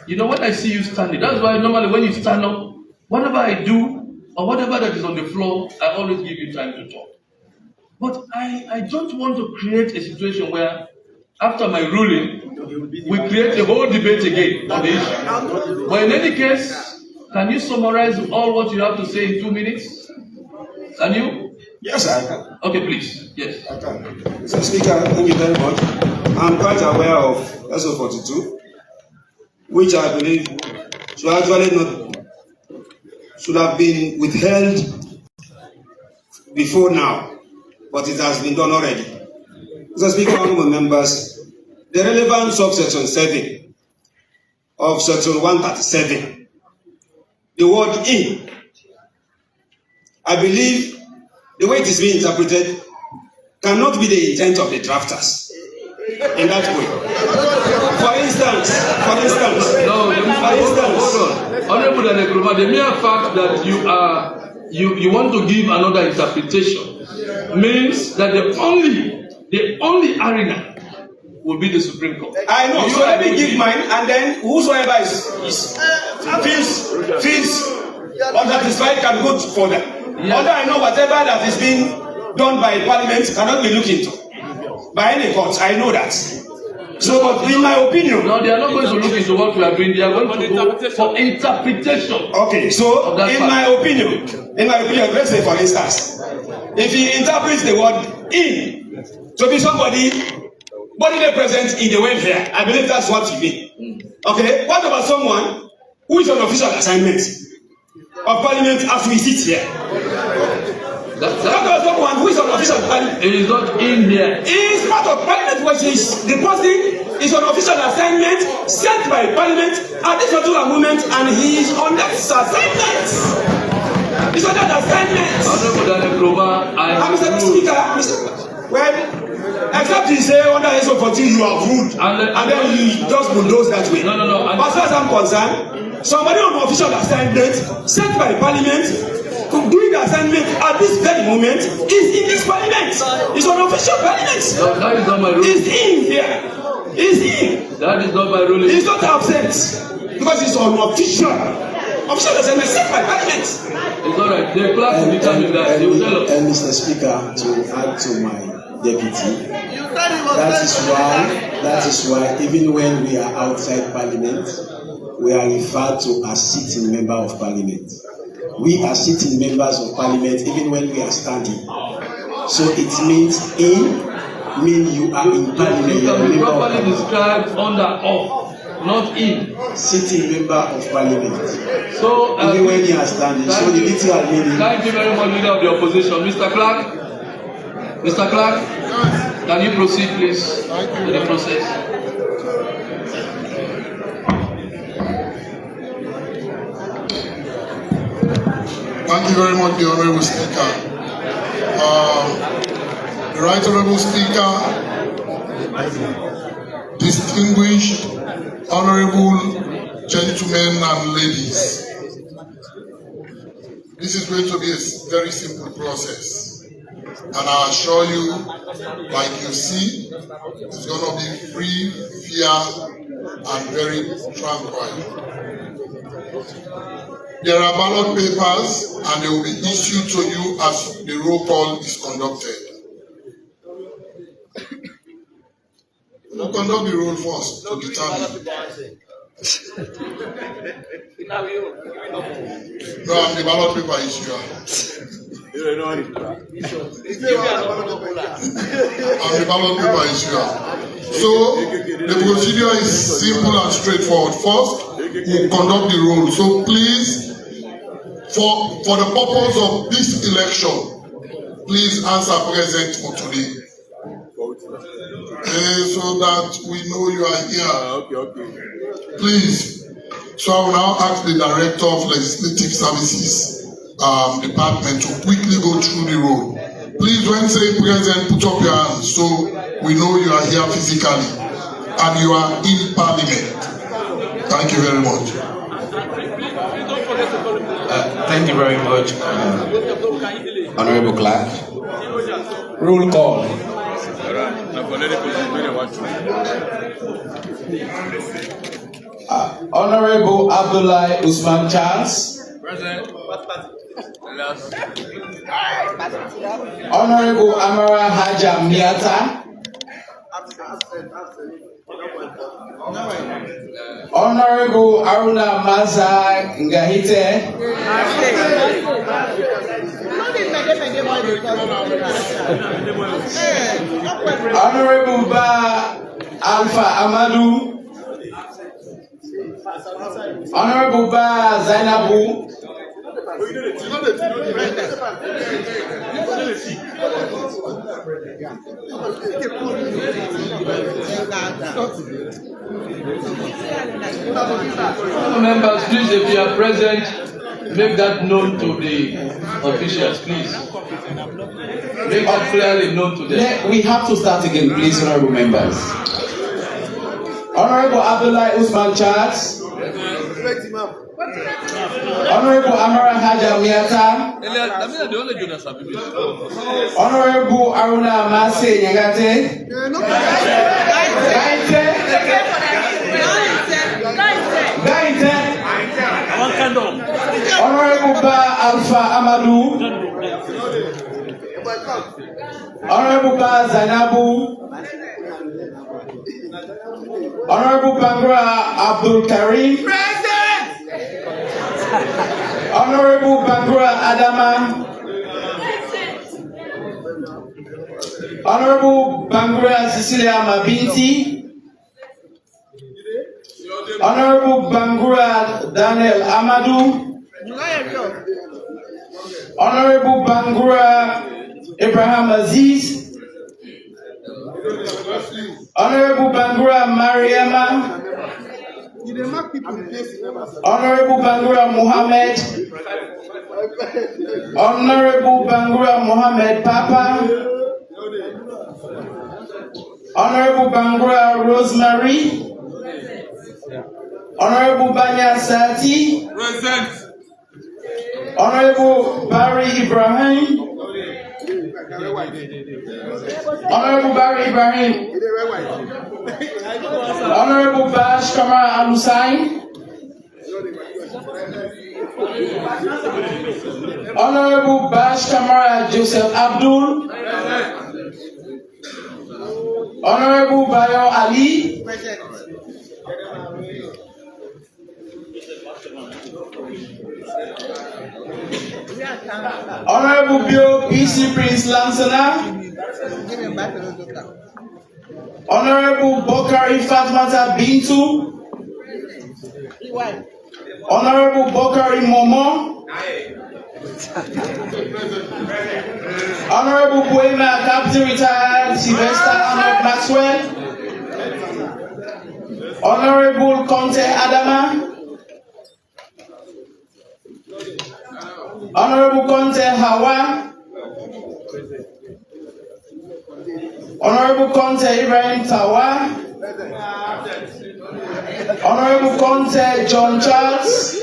You know, when I see you standing, that's why normally when you stand up, whatever I do or whatever that is on the floor, I always give you time to talk. But I don't want to create a situation where, after my ruling, we create a whole debate again on the issue. But in any case, can you summarize all what you have to say in 2 minutes? Can you? Yes, I can. Okay, please. Yes. I can. Mr. Speaker, thank you very much. I'm quite aware of SO 42, which I believe should have been withheld before now, but it has been done already. Mr. Speaker, honorable members, the relevance of section 7 of section 137, the word in, I believe the way it is being interpreted cannot be the intent of the drafters in that way. For instance, hold on. Honorable Daniel Kroma, the mere fact that you want to give another interpretation means that the only arena will be the Supreme Court. I know. So let me give mine, and then whosoever feels unsatisfied can go further. Yes. Although I know whatever that is being done by Parliament cannot be looked into by any court. I know that. So, but in my opinion. No, they are not going to look into what we are doing. They are going to go for interpretation. Okay, so in my opinion, let's say for instance, if he interprets the word in to be somebody bodily present in the welfare, I believe that's what you mean. Okay, what about someone who is on official assignment of parliament as we sit here? What about someone who is on official parliament? He is not in here. He is part of parliament, which is the person is on official assignment sent by parliament at this particular moment, and he is on that assignment. He's on that assignment. Mr. Speaker, well. Except you say under SO 14 you are rude, and then you just bulldoze that way. No. As far as I'm concerned, somebody on official assignment sent by parliament doing the assignment at this very moment is in this parliament. It's on official parliament. No, that is not my rule. He's in here. He's in. That is not my rule. He's not absent because he's on official assignment sent by parliament. It's all right. The clerk will determine that. They will tell us. And Mr. Speaker, to add to my deputy, that is why even when we are outside parliament, we are referred to as sitting member of parliament. We are sitting members of parliament even when we are standing. So it means you are in parliament. You can be properly described under off, not in. Sitting member of parliament. So even when you are standing. So the literal meaning. Thank you very much, leader of the opposition, Mr. Clark. Mr. Clark, can you proceed, please, with the process? Thank you very much, the Honorable Speaker. The Right Honorable Speaker, distinguished Honorable gentlemen and ladies, this is going to be a very simple process. And I assure you, like you see, it's going to be free, fair, and very tranquil. There are ballot papers, and they will be issued to you as the roll call is conducted. We'll conduct the roll first to determine. No, I'm the ballot paper issuer. I'm the ballot paper issuer. So the procedure is simple and straightforward. First, we'll conduct the roll. So please, for the purpose of this election, please answer present for today. So that we know you are here. Okay. Please. So I will now ask the Director of Legislative Services Department to quickly go through the roll. Please, when saying present, put up your hands so we know you are here physically and you are in Parliament. Thank you very much. Thank you very much, Honorable Clerk. Roll call. Honorable Abdullahi Usman Charles. Present. Honorable Amara Haja Miata. Honorable Aruna Maza Ngahite. Honorable Ba Alpha Amadou. Honorable Ba Zainabu. Members, please, if you are present, make that known to the officials, please. Make that clearly known to them. Yeah, we have to start again, please, honorable members. Honorable Abdullahi Usman Charles. Honorable Amara Haja Miata. Honorable Aruna Mase Nyangate. Honorable Ba Alpha Amadou. Honorable Ba Zainabu. Honorable Bangura Abdul Karim. Present. Honorable Bangura Adama. Honorable Bangura Cecilia Mabinti. Honorable Bangura Daniel Amadou. Honorable Bangura Ibrahim Aziz. Honorable Bangura Mariama. Honorable Bangura Muhammad. Honorable Bangura Muhammad Papa. Honorable Bangura Rosemary. Honorable Banya Sati. Present. Honorable Barry Ibrahim. Honorable Barry Ibrahim. Honorable Bash Kamara Al Hussein. Honorable Bash Kamara Joseph Abdul. Honorable Bayo Ali. Honorable Bio PC Prince Lansana. Honorable Bokari Fatmata Bintu. Honorable Bokari Momo. Honorable Buema Captain Retired Sylvester Arnold Maxwell. Honorable Conte Adama. Honorable Conte Hawa. Honorable Conte Ibrahim Tawa. Honorable Conte John Charles.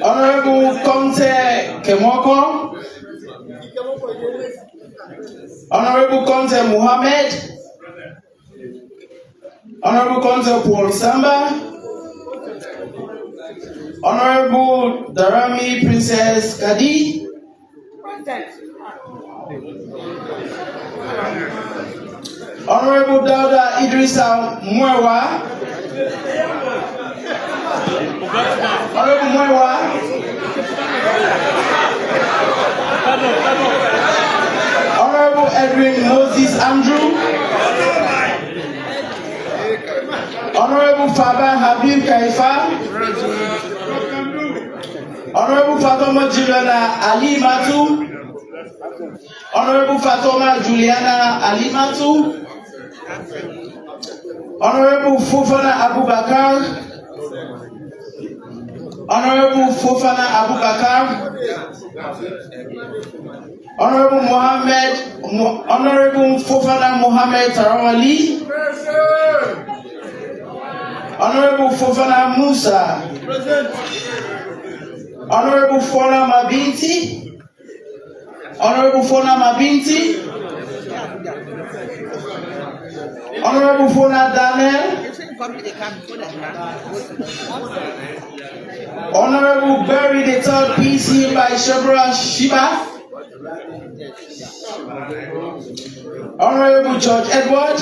Honorable Conte Kemoko. Honorable Conte Muhammad. Honorable Conte Paul Samba. Honorable Darami Princess Kadi. Honorable Dauda Idrisa Mwewa. Honorable Mwewa. Honorable Edwin Moses Andrew. Honorable Faban Habib Kaifa. Honorable Fatoma Juliana Ali Matu. Honorable Fatoma Juliana Ali Matu. Honorable Fofana Abubakar. Honorable Fofana Abubakar. Honorable Honorable Fofana Mohammed Tarawali. Honorable Fofana Musa. Honorable Fona Mabinti. Honorable Fona Mabinti. Honorable Fona Daniel. Honorable Barry the third PC by Shebra Shiba. Honorable George Edward.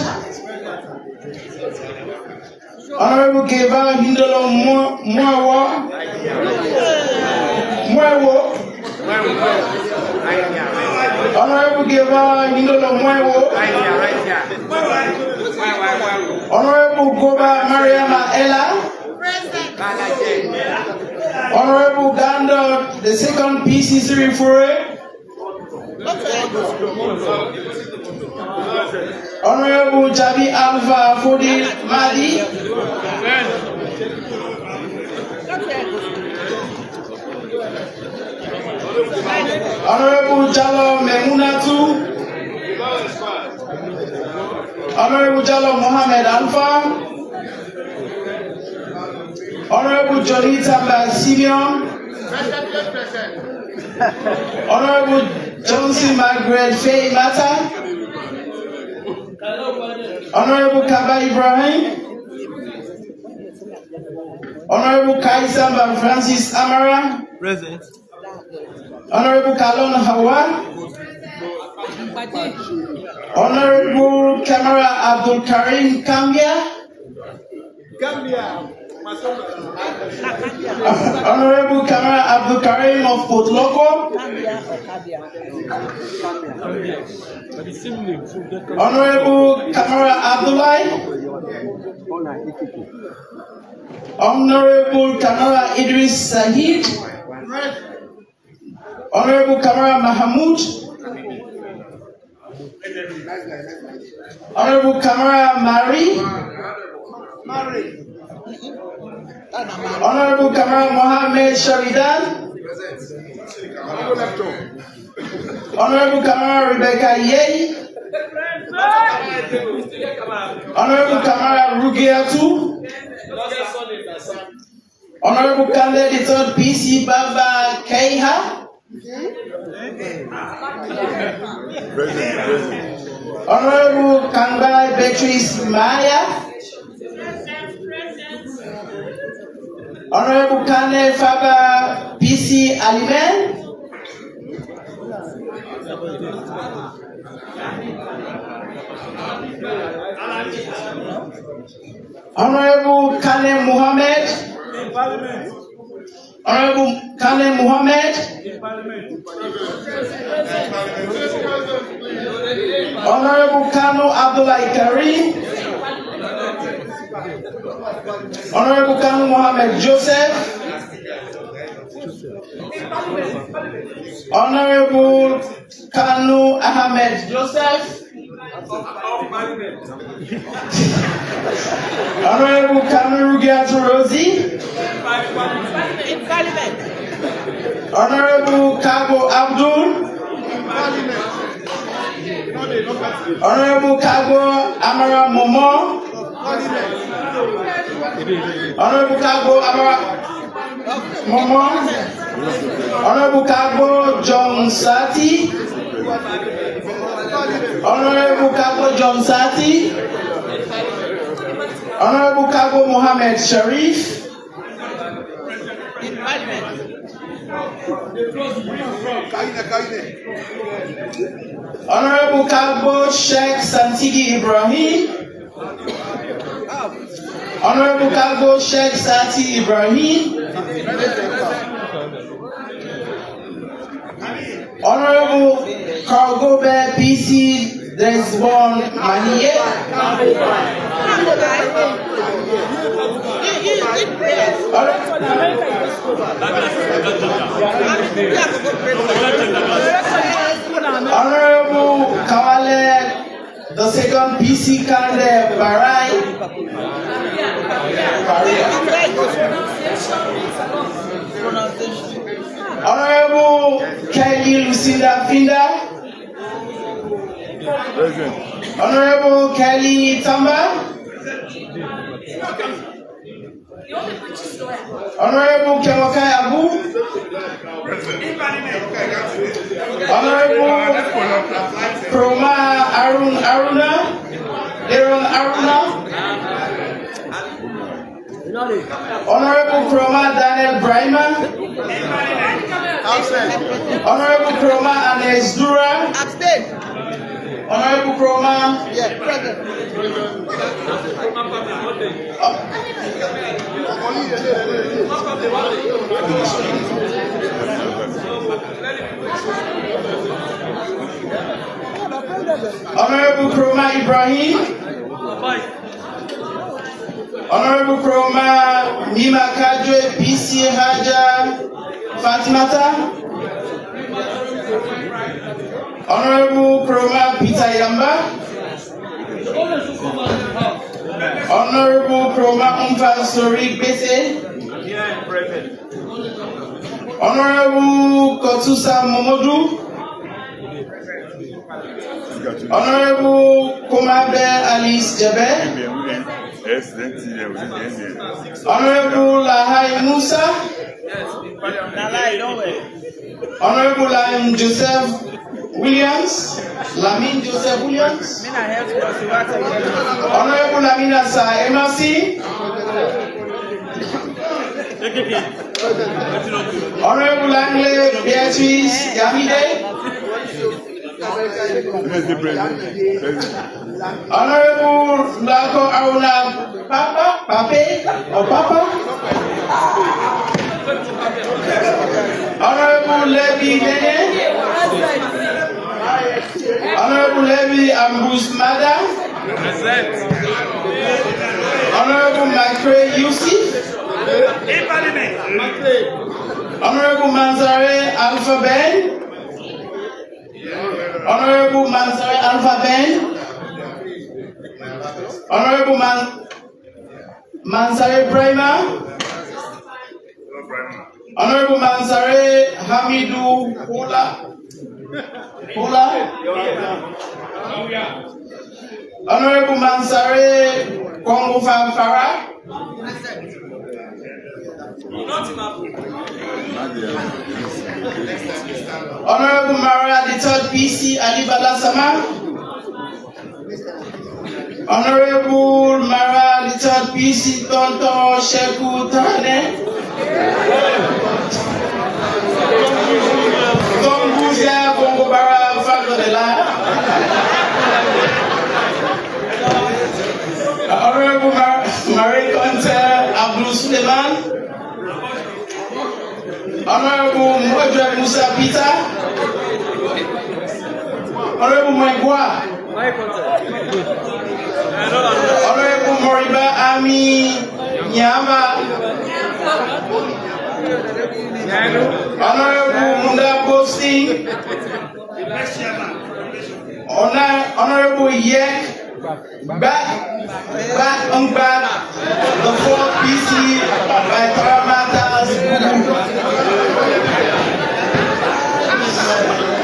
Honorable Geva Hindolo Mwewo. Honorable Geva Hindolo Mwewo. Honorable Goba Mariama Ella. Honorable Gando, the second PC Fure. Honorable Jabi Alpha Fodi Madi. Honorable Jalo Memunatu. Honorable Jalo Mohammed Alpha. Honorable Jonita Simeon. Honorable Johnson Margaret Faye Mata. Honorable Kaba Ibrahim. Honorable Kaisamba Francis Amara. Present. Honorable Kalon Hawa. Honorable Kamara Abdul Karim Kambia. Honorable Kamara Abdul Karim of Port Loko. Honorable Kamara Abdullahi. Honorable Kamara Idris Sahid. Honorable Kamara Mahamud. Honorable Kamara Mari. Honorable Kamara Mohammed Sharidan. Honorable Kamara Rebecca Yei. Honorable Kamara Rugiatu. Honorable Candidate Third PC Baba Keiha. Honorable Kangbai Beatrice Maya. Honorable Kane Faba PC Alimen. Honorable Kane Muhammad. Honorable Kane Muhammad. Honorable Kano Abdullah Karim. Honorable Kano Mohammed Joseph. Honorable Kano Ahmed Joseph. Honorable Kano Rugiatu Rosie. Honorable Kabo Abdul. Honorable Kabo Amara Momo. Honorable Kabo Amara Momo. Honorable Kabo John Sati. Honorable Kabo John Sati. Honorable Kabo Mohammed Sharif. Honorable Kabo Sheikh Santigi Ibrahim. Honorable Kabo Sheikh Sati Ibrahim. Honorable Kargobe PC Desbon Maniye. Honorable Kawale, the second PC candidate Barai. Honorable Kelly Lucinda Finda. Honorable Kelly Tamba. Honorable Kewakai Abu. Honorable Kroma Aruna. Aaron Aruna. Honorable Kroma Daniel Brima. Honorable Kroma Anes Dura. Honorable Kroma. Present. Honorable Kroma Ibrahim. Honorable Kroma Mima Kadre PC Haja Fatimata. Honorable Kroma Peter Yamba. Honorable Kroma Umfa Sorik Bese. Honorable Kotusa Momodu. Honorable Komabe Alice Jabe. Honorable Lahai Musa. Honorable Lamin Joseph Williams. Lamin Joseph Williams. Honorable Lamina Sa MRC. Honorable Langley Beatrice Yamide. Honorable Lako Aruna Pape or Papa. Honorable Levy Nene. Honorable Levy Ambrose Mada. Honorable Macrae Yusuf. Honorable Manzare Alpha Ben. Honorable Manzare Alpha Ben. Honorable Manzare Brahma. Honorable Manzare Hamidou Hula. Honorable Manzare Kongo Farah. Honorable Maria the third PC Ali Balasama. Honorable Maria the third PC Tonto Sheku Tane. Tonguzia Bongo Bara Fado de la. Honorable Marie Conte Abdul Suleiman. Honorable Mwadre Musa Peter. Honorable Maigwa. Honorable Moriba Ami Nyama. Honorable Munda Posting. Honorable Yek. Back on back, the fourth PC by Parliamentary.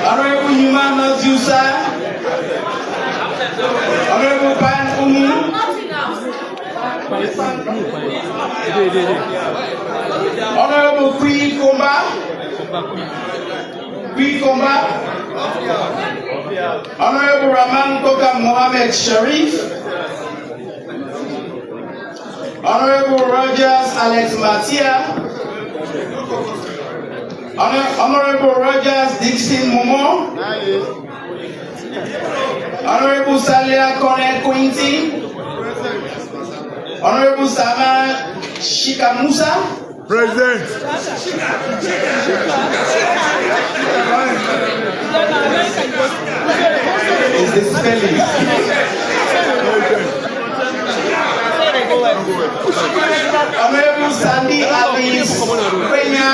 Honorable Yumana Zusa. Honorable Pan Umu. Honorable Queen Komba. Honorable Rahman Koka Mohammed Sharif. Honorable Rogers Alex Matia. Honorable Rogers Dixon Momo. Honorable Salia Kone Quinty. Honorable Sama Shikamusa. Present. Is the spelling? Honorable Sandy Alice Kenya.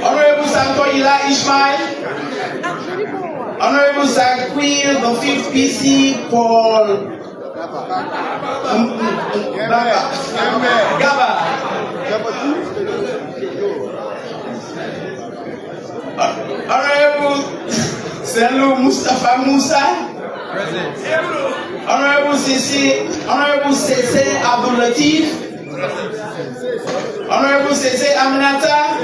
Honorable Sankoila Ishmael. Honorable Zakwil, the 5th PC, Paul Gaba. Honorable Selu Mustafa Musa. Honorable Sese Abdul Latif. Honorable Sese Aminata.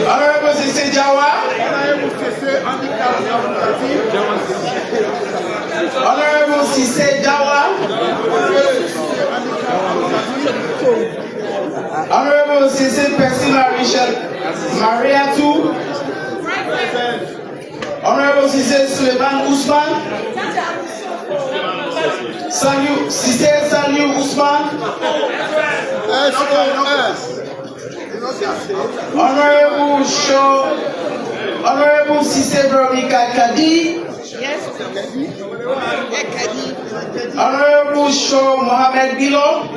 Honorable Sese Jawa. Honorable Sese Jawa. Honorable Sese Persima Richard Maria Tu. Honorable Sese Suleiman Usman. Sise Saliu Usman. Honorable Sise Veronica Kadi. Honorable Shaw Mohammed Bilo.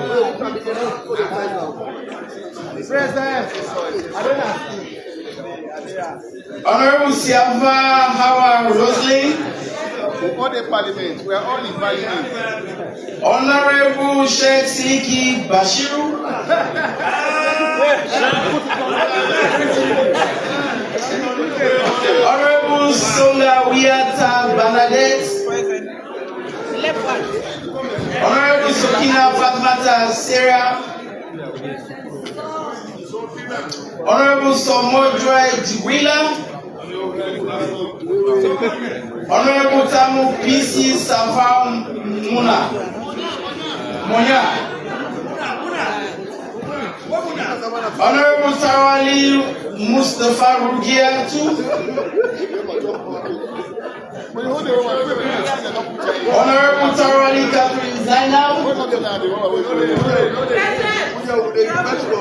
Honorable Siava Hawa Roslyn. All the parliament, we are all in parliament. Honorable Sheikh Siliki Bashiru. Honorable Songa Wiata Bernadette. Honorable Sokina Fatmata Sarah. Honorable Somodre Jiwila. Honorable Tamu PC Safam Muna. Monya. Honorable Tawali Mustafa Rugiatu. Honorable Tawali Catherine Zainab.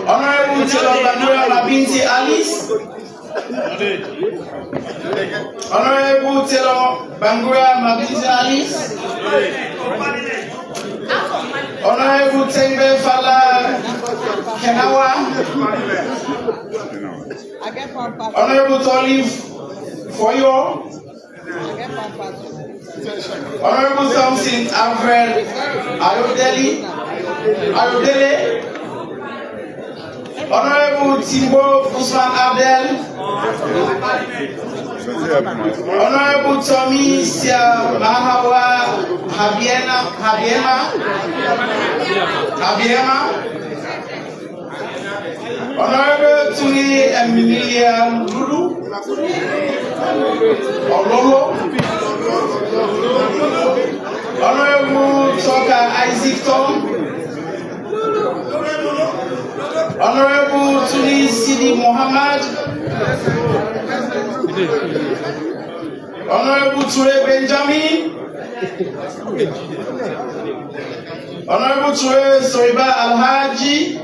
Honorable Tilo Bangura Mabinti Alice. Honorable Tilo Bangura Mabinti Alice. Honorable Tembe Fala Kenawa. Honorable Tolive Foyo. Honorable Thompson Alfred Ayodele. Honorable Timbo Usman Abdel. Honorable Tommy Sia Mahawa Habiema. Honorable Tuni Emilia Lulu. Ololo. Honorable Toka Isaac Tom. Honorable Tuni Sidi Muhammad. Honorable Ture Benjamin. Honorable Ture Soriba Alhaji.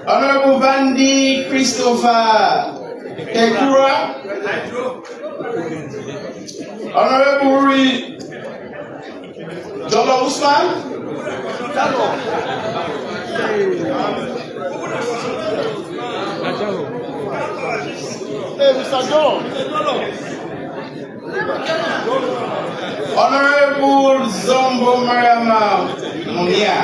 Honorable Bandi Christopher Tekura. Honorable Uri Jolo Usman. Hey, Mr. John. Honorable Zombo Mariama Munia.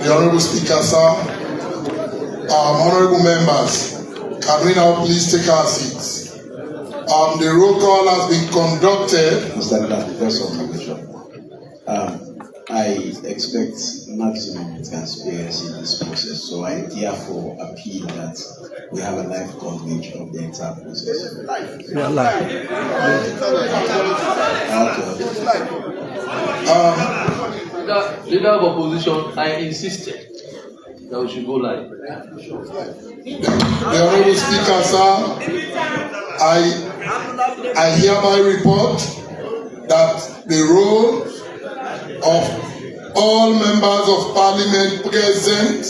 The Honorable Speaker, sir, honorable members, can we now please take our seats? The roll call has been conducted. Mr. Leader, because of permission, I expect maximum transparency in this process, so I therefore appeal that we have a live coverage of the entire process. Yeah, live. Leader of opposition, I insisted that we should go live. The Honorable Speaker, sir, I hereby report that the roll of all members of Parliament present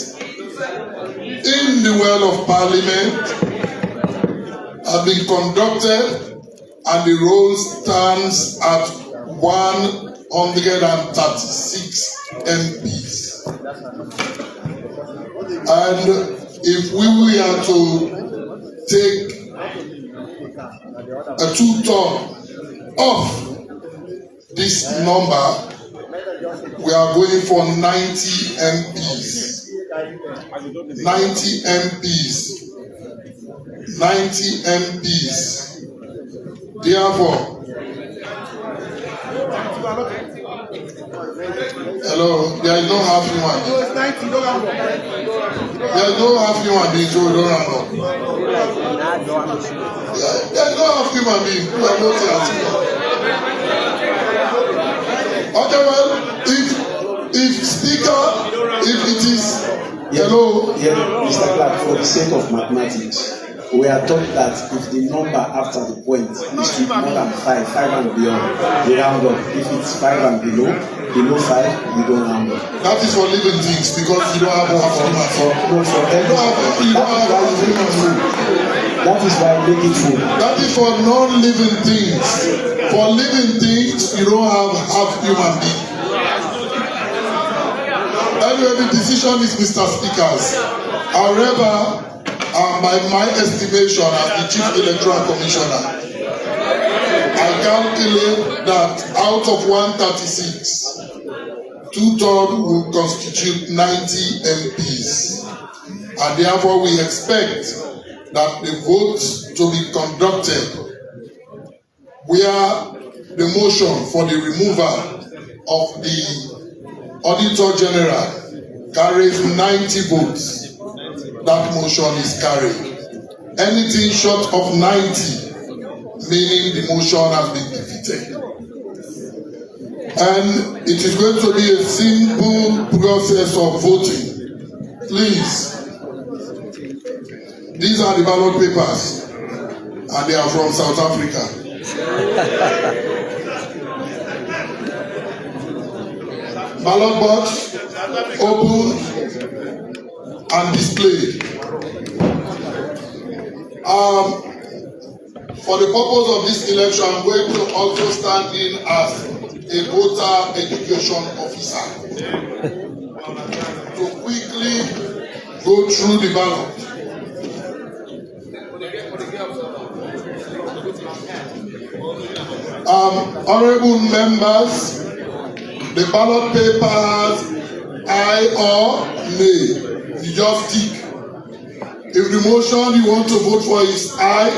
in the well of Parliament have been conducted and the roll stands at 136 MPs. And if we were to take a two-third of this number, we are going for 90 MPs. 90 MPs. 90 MPs. Therefore, hello, there is no half human being. There is no half human being, so we don't run up. There is no half human being. We are not here. Okay, well, if speaker, if it is, hello. Yeah, Mr. Clark, for the sake of mathematics, we are taught that if the number after the point is more than 5 and beyond, we round up. If it's 5 and below 5, we don't round up. That is for living things because you don't have half human. That is why I make it full. That is for non-living things. For living things, you don't have half human being. Anyway, the decision is Mr. Speaker's. However, by my estimation as the Chief Electoral Commissioner, I calculate that out of 136, two-thirds will constitute 90 MPs. And therefore, we expect that the votes to be conducted where the motion for the removal of the Auditor General carries 90 votes. That motion is carried. Anything short of 90, meaning the motion has been defeated. And it is going to be a simple process of voting. Please, these are the ballot papers, and they are from South Africa. Ballot box, open and displayed. For the purpose of this election, I'm going to also stand in as a voter education officer to quickly go through the ballot. Honorable members, the ballot papers, aye or nay. You just tick. If the motion you want to vote for is aye,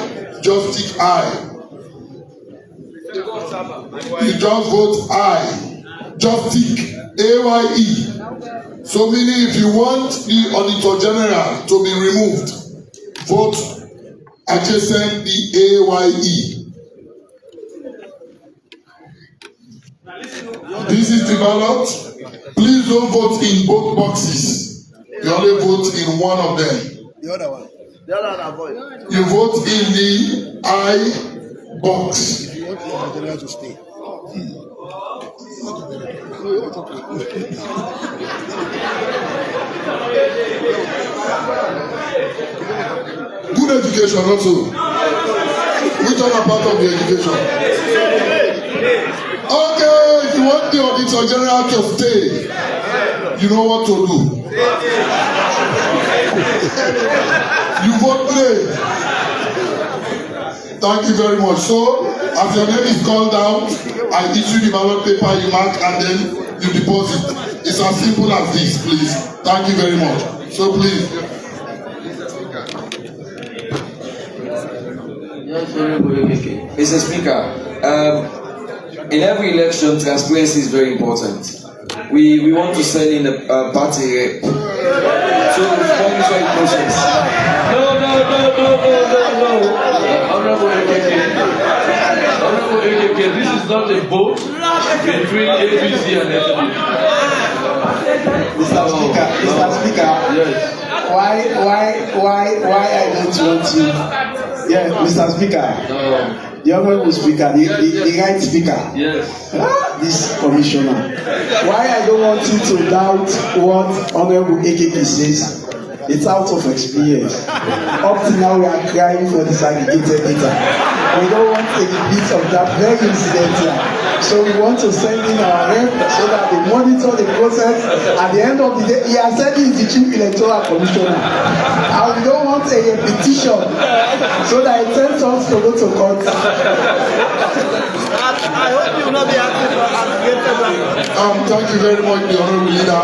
just tick aye. You just vote aye. Just tick AYE. So meaning if you want the Auditor General to be removed, vote adjacent the AYE. This is the ballot. Please don't vote in both boxes. You only vote in one of them. The other one. The other one avoid. You vote in the I box. If you want the general to stay. Good education also. Which other part of the education? Okay, if you want the Auditor General to stay, you know what to do. You vote nay. Thank you very much. So, as your name is called out, I issue the ballot paper, you mark, and then you deposit. It's as simple as this, please. Thank you very much. So, please. Mr. Speaker, in every election, transparency is very important. We want to send in a party rep. So monitor the process. No. Honorable AKK, this is not a vote between ABC and SDP. Mr. Speaker, Yes. why I don't want you? Yeah, Mr. Speaker. No. The honorable speaker, the right speaker. Yes. This commissioner. Why I don't want you to doubt what honorable AKP says It's out of experience. Up to now, we are crying for disaggregated data. We don't want a bit of that very incidental. So we want to send in our rep so that they monitor the process. At the end of the day, he has said he is the chief electoral commissioner. And we don't want a petition so that it sends us to go to court. I hope you will not be asking for aggregated. Thank you very much, the honorable leader.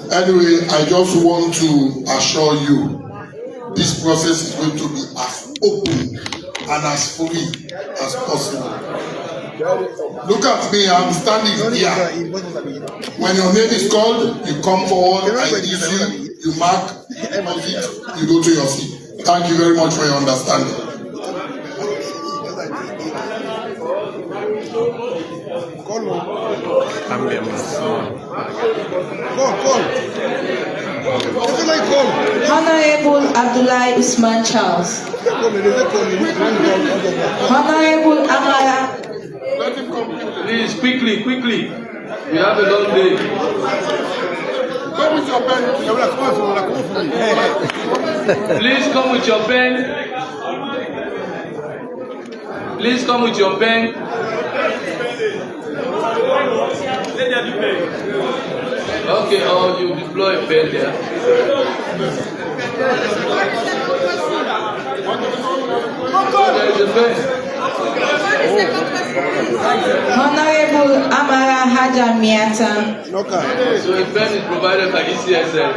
Anyway, I just want to assure you, this process is going to be as open and as free as possible. Look at me, I'm standing here. When your name is called, you come forward, I issue, you mark, deposit, you go to your seat. Thank you very much for your understanding. Honorable Abdullahi Usman Charles. Honorable Amara. Please, quickly. We have a long day. Come with your pen. Please come with your pen. Please come with your pen. Okay, you deploy a pen there. There is a pen. Honorable Amara Haja Miata. So a pen is provided by ECSL.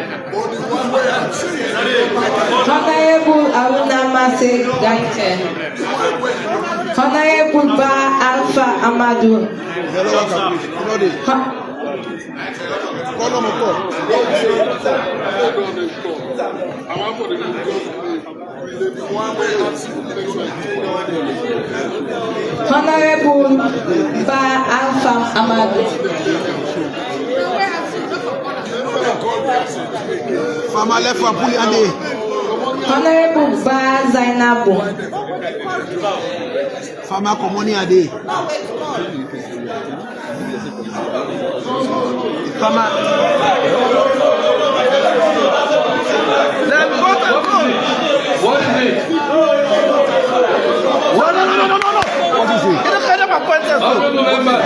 Honorable Aruna Mase Gaite. Honorable Ba Alpha Amadou. Honorable Ba Alpha Amadou. Honorable Ba Zainabu. Fama Komoni Ade. Fama. What is it? No. What is it? Honorable member.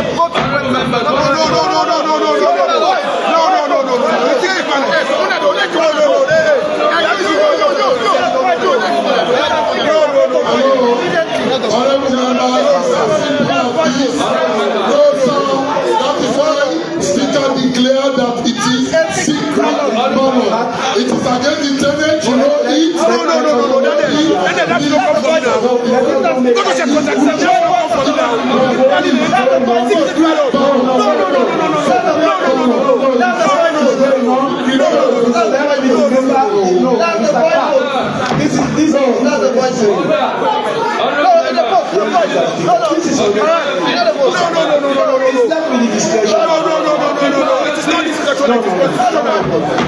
Speaker declared that it is secret ballot. It is against the tenant, you know it.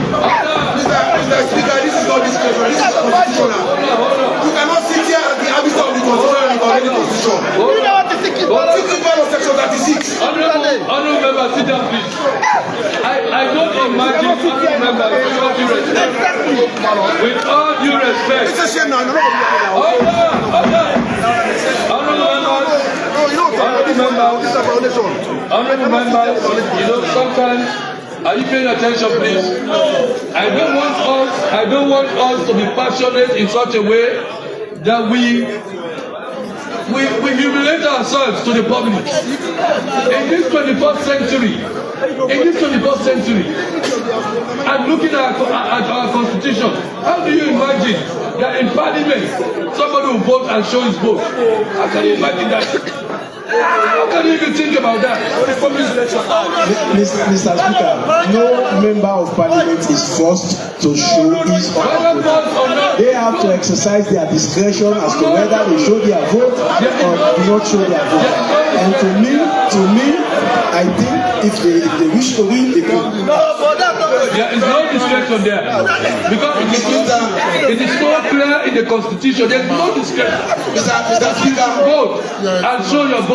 Mr. Speaker, this is not discussion. This is constitutional. You cannot sit here at the abyss of the constitutional and violate the constitution. Secret ballot section 36. Honorable member, sit down, please. I don't imagine honorable member with all due respect. It's a shame now. Honorable members, sometimes, are you paying attention, please? I don't want us to be passionate in such a way that we humiliate ourselves to the public. In this 21st century, and looking at our constitution, how do you imagine that in parliament somebody will vote and show his vote? How can you imagine that? How can you even think about that? Mr. Speaker, no member of parliament is forced to show his or her vote. They have to exercise their discretion as to whether they show their vote or do not show their vote. And to me, I think if they wish to win, they can. There is no discretion there. Because it is so clear in the constitution, there is no discretion. Mr. Speaker, Vote and show your vote.